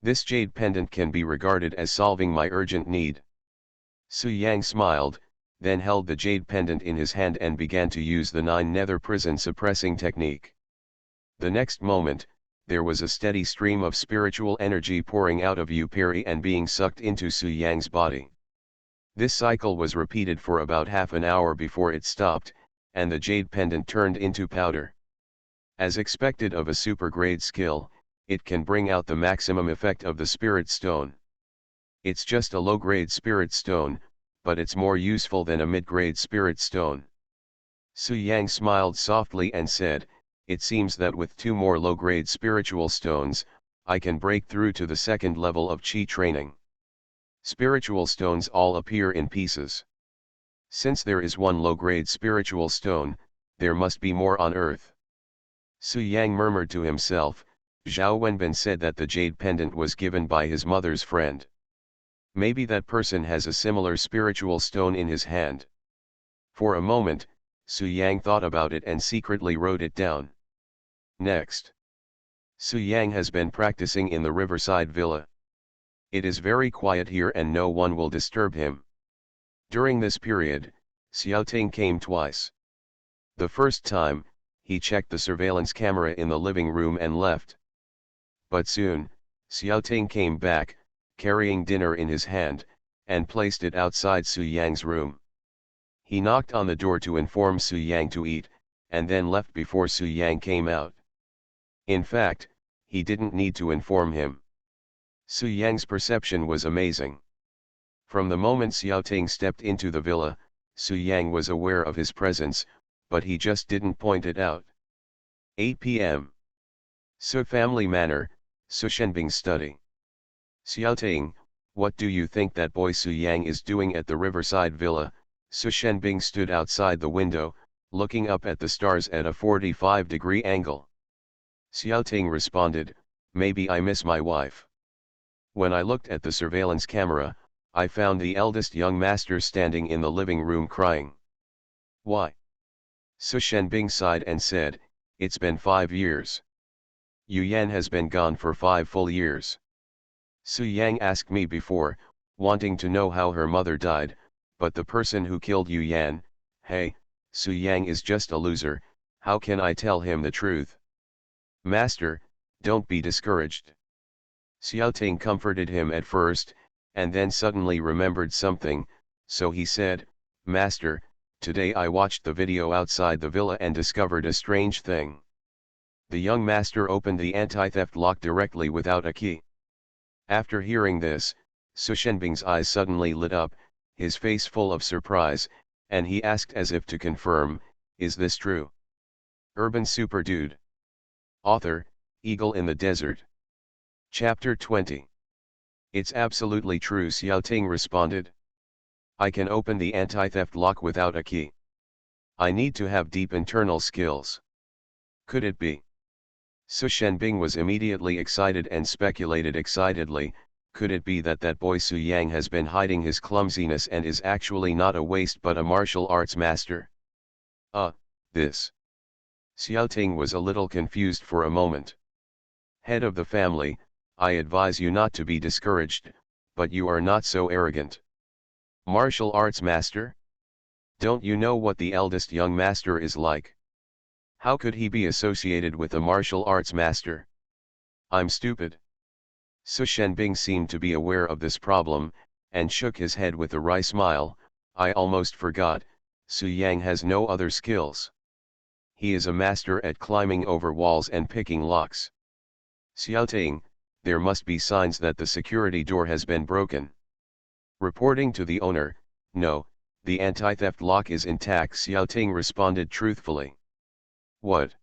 This jade pendant can be regarded as solving my urgent need. Su Yang smiled, then held the jade pendant in his hand and began to use the 9 nether prison suppressing technique. The next moment, there was a steady stream of spiritual energy pouring out of Yu Peri and being sucked into Su Yang's body. This cycle was repeated for about half an hour before it stopped, and the jade pendant turned into powder. As expected of a super-grade skill, it can bring out the maximum effect of the spirit stone. It's just a low-grade spirit stone, but it's more useful than a mid-grade spirit stone. Su Yang smiled softly and said, it seems that with 2 more low-grade spiritual stones, I can break through to the second level of Qi training. Spiritual stones all appear in pieces. Since there is 1 low-grade spiritual stone, there must be more on earth. Su Yang murmured to himself. Zhao Wenbin said that the jade pendant was given by his mother's friend. Maybe that person has a similar spiritual stone in his hand. For a moment, Su Yang thought about it and secretly wrote it down. Next. Su Yang has been practicing in the riverside villa. It is very quiet here and no one will disturb him. During this period, Xiaoting came twice. The first time, he checked the surveillance camera in the living room and left. But soon, Xiaoting came back, carrying dinner in his hand, and placed it outside Su Yang's room. He knocked on the door to inform Su Yang to eat, and then left before Su Yang came out. In fact, he didn't need to inform him. Su Yang's perception was amazing. From the moment Xiaoting stepped into the villa, Su Yang was aware of his presence, but he just didn't point it out. 8 p.m. Su family manor, Su Shenbing's study. Xiaoting, what do you think that boy Su Yang is doing at the riverside villa? Su Shenbing stood outside the window, looking up at the stars at a 45-degree angle. Xiaoting responded, maybe I miss my wife. When I looked at the surveillance camera, I found the eldest young master standing in the living room crying. Why? Su Shenbing sighed and said, it's been 5 years. Yu Yan has been gone for 5 full years. Su Yang asked me before, wanting to know how her mother died, but the person who killed Yu Yan, hey, Su Yang is just a loser, how can I tell him the truth? Master, don't be discouraged. Xiaoting comforted him at first, and then suddenly remembered something, so he said, Master, today I watched the video outside the villa and discovered a strange thing. The young master opened the anti-theft lock directly without a key. After hearing this, Su Shenbing's eyes suddenly lit up, his face full of surprise, and he asked as if to confirm, is this true? Urban Super Dude. Author, Eagle in the Desert. Chapter 20. It's absolutely true, Xiaoting responded. I can open the anti-theft lock without a key. I need to have deep internal skills. Could it be? Su Shenbing was immediately excited and speculated excitedly, could it be that that boy Su Yang has been hiding his clumsiness and is actually not a waste but a martial arts master? This. Xiaoting was a little confused for a moment. Head of the family, I advise you not to be discouraged, but you are not so arrogant. Martial arts master? Don't you know what the eldest young master is like? How could he be associated with a martial arts master? I'm stupid. Su Shenbing seemed to be aware of this problem, and shook his head with a wry smile, I almost forgot, Su Yang has no other skills. He is a master at climbing over walls and picking locks. Xiaoting, there must be signs that the security door has been broken. Reporting to the owner, no, the anti-theft lock is intact. Xiaoting responded truthfully. What?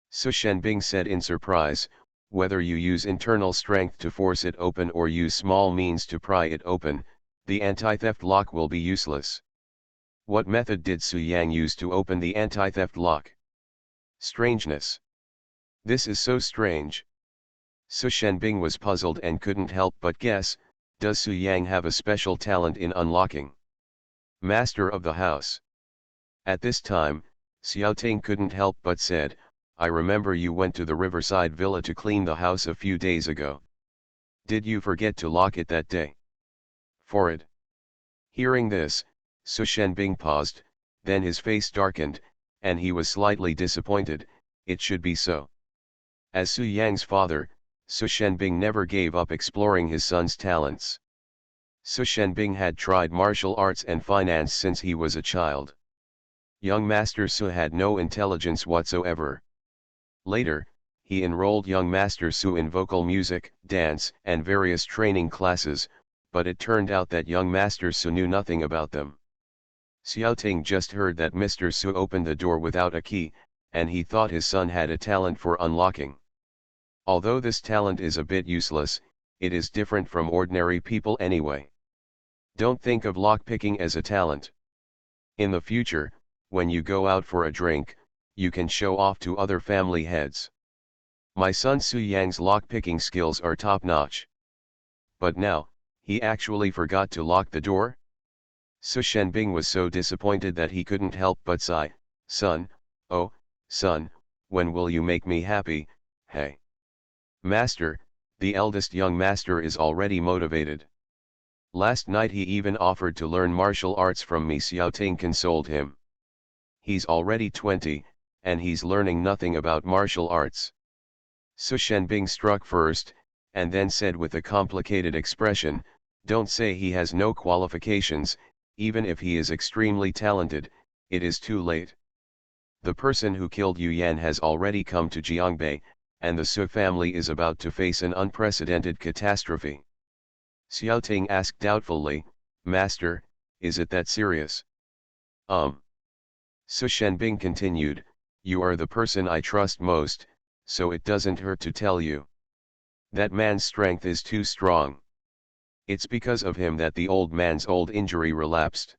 Su Shenbing said in surprise, whether you use internal strength to force it open or use small means to pry it open, the anti-theft lock will be useless. What method did Su Yang use to open the anti-theft lock? Strangeness. This is so strange. Su Shenbing was puzzled and couldn't help but guess, does Su Yang have a special talent in unlocking? Master of the house. At this time, Xiaoting couldn't help but said, I remember you went to the riverside villa to clean the house a few days ago. Did you forget to lock it that day? For it. Hearing this, Su Shenbing paused, then his face darkened, and he was slightly disappointed. It should be so. As Su Yang's father, Su Shenbing never gave up exploring his son's talents. Su Shenbing had tried martial arts and finance since he was a child. Young Master Su had no intelligence whatsoever. Later, he enrolled young Master Su in vocal music, dance, and various training classes, but it turned out that young Master Su knew nothing about them. Xiaoting just heard that Mr. Su opened the door without a key, and he thought his son had a talent for unlocking. Although this talent is a bit useless, it is different from ordinary people anyway. Don't think of lockpicking as a talent. In the future, when you go out for a drink, you can show off to other family heads. My son Su Yang's lockpicking skills are top-notch. But now, he actually forgot to lock the door? Su Shenbing was so disappointed that he couldn't help but sigh, son, oh, son, when will you make me happy, hey? Master, the eldest young master is already motivated. Last night he even offered to learn martial arts from me. Xiaoting consoled him. He's already 20, and he's learning nothing about martial arts. Su Shenbing struck first, and then said with a complicated expression, don't say he has no qualifications, even if he is extremely talented, it is too late. The person who killed Yu Yan has already come to Jiangbei, and the Su family is about to face an unprecedented catastrophe. Xiaoting asked doubtfully, Master, is it that serious? Su Shenbing continued, you are the person I trust most, so it doesn't hurt to tell you. That man's strength is too strong. It's because of him that the old man's old injury relapsed.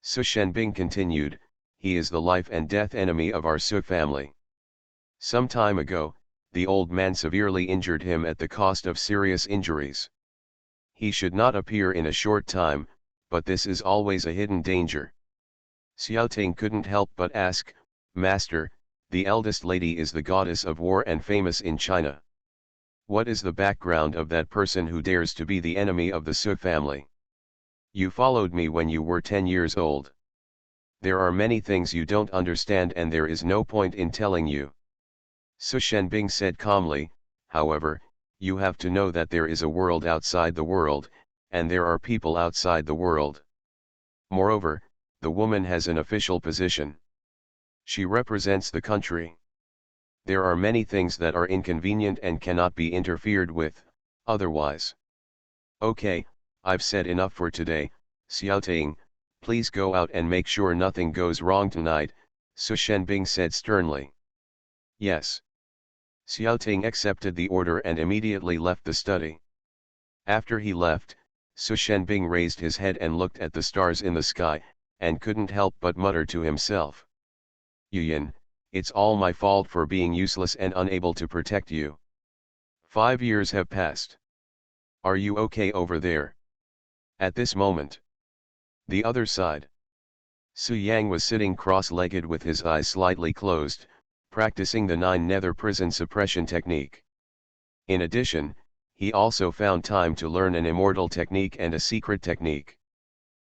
Su Shenbing continued, he is the life and death enemy of our Su family. Some time ago, the old man severely injured him at the cost of serious injuries. He should not appear in a short time, but this is always a hidden danger. Xiaoting couldn't help but ask, Master, the eldest lady is the goddess of war and famous in China. What is the background of that person who dares to be the enemy of the Su family? You followed me when you were 10 years old. There are many things you don't understand and there is no point in telling you. Su Shenbing said calmly, however, you have to know that there is a world outside the world, and there are people outside the world. Moreover, the woman has an official position. She represents the country. There are many things that are inconvenient and cannot be interfered with, otherwise. Okay, I've said enough for today. Xiaoting, please go out and make sure nothing goes wrong tonight, Su Shenbing said sternly. Yes. Xiaoting accepted the order and immediately left the study. After he left, Su Shenbing raised his head and looked at the stars in the sky, and couldn't help but mutter to himself. Yuyan, it's all my fault for being useless and unable to protect you. 5 years have passed. Are you okay over there? At this moment. The other side. Su Yang was sitting cross-legged with his eyes slightly closed, practicing the 9 nether prison suppression technique. In addition, he also found time to learn an immortal technique and a secret technique.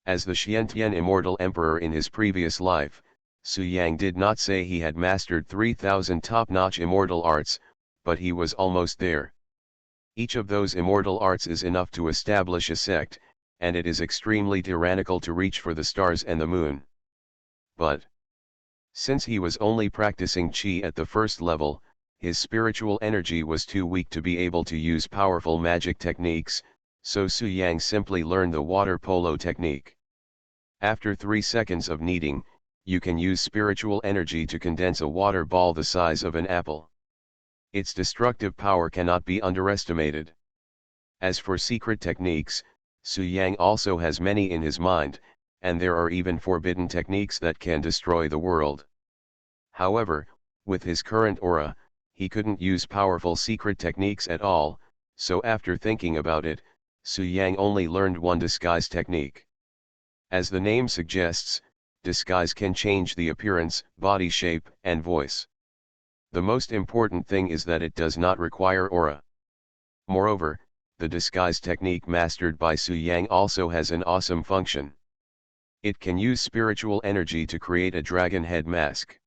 As the Xiantian immortal emperor in his previous life, Su Yang did not say he had mastered 3,000 top-notch immortal arts, but he was almost there. Each of those immortal arts is enough to establish a sect, and it is extremely tyrannical to reach for the stars and the moon. But since he was only practicing Qi at the first level, his spiritual energy was too weak to be able to use powerful magic techniques, so Su Yang simply learned the water polo technique. After 3 seconds of kneading, you can use spiritual energy to condense a water ball the size of an apple. Its destructive power cannot be underestimated. As for secret techniques, Su Yang also has many in his mind, and there are even forbidden techniques that can destroy the world. However, with his current aura, he couldn't use powerful secret techniques at all, so after thinking about it, Su Yang only learned one disguise technique. As the name suggests, disguise can change the appearance, body shape, and voice. The most important thing is that it does not require aura. Moreover, the disguise technique mastered by Su Yang also has an awesome function. It can use spiritual energy to create a dragon head mask.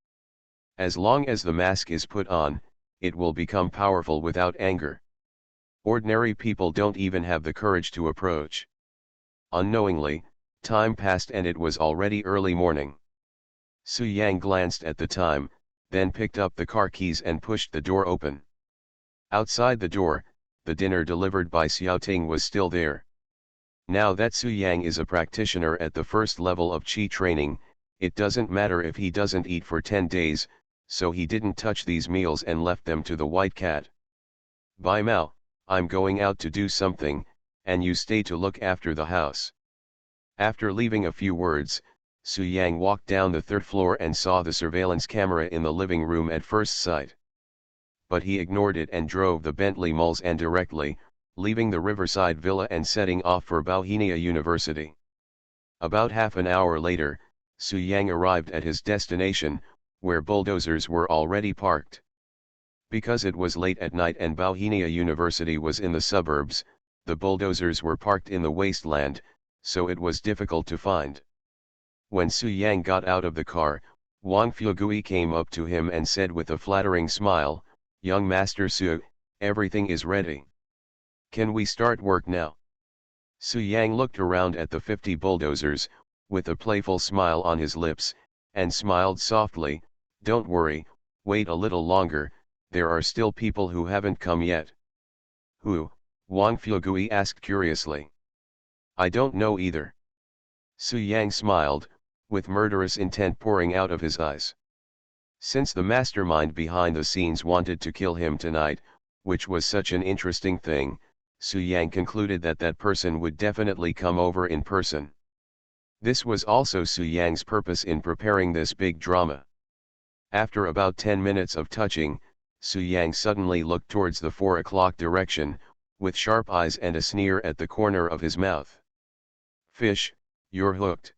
As long as the mask is put on, it will become powerful without anger. Ordinary people don't even have the courage to approach. Unknowingly, time passed and it was already early morning. Su Yang glanced at the time, then picked up the car keys and pushed the door open. Outside the door, the dinner delivered by Xiaoting was still there. Now that Su Yang is a practitioner at the first level of Qi training, it doesn't matter if he doesn't eat for 10 days, so he didn't touch these meals and left them to the white cat. Bai Mao, I'm going out to do something, and you stay to look after the house. After leaving a few words, Su Yang walked down the 3rd floor and saw the surveillance camera in the living room at first sight. But he ignored it and drove the Bentley Mulsanne directly, leaving the riverside villa and setting off for Bauhinia University. About half an hour later, Su Yang arrived at his destination, where bulldozers were already parked. Because it was late at night and Bauhinia University was in the suburbs, the bulldozers were parked in the wasteland, so it was difficult to find. When Su Yang got out of the car, Wang Fugui came up to him and said with a flattering smile, "Young Master Su, everything is ready. Can we start work now?" Su Yang looked around at the 50 bulldozers, with a playful smile on his lips, and smiled softly, "Don't worry, wait a little longer, there are still people who haven't come yet." "Who?" Wang Fugui asked curiously. "I don't know either." Su Yang smiled, with murderous intent pouring out of his eyes. Since the mastermind behind the scenes wanted to kill him tonight, which was such an interesting thing, Su Yang concluded that that person would definitely come over in person. This was also Su Yang's purpose in preparing this big drama. After about 10 minutes of touching, Su Yang suddenly looked towards the 4 o'clock direction, with sharp eyes and a sneer at the corner of his mouth. "Fish, you're hooked."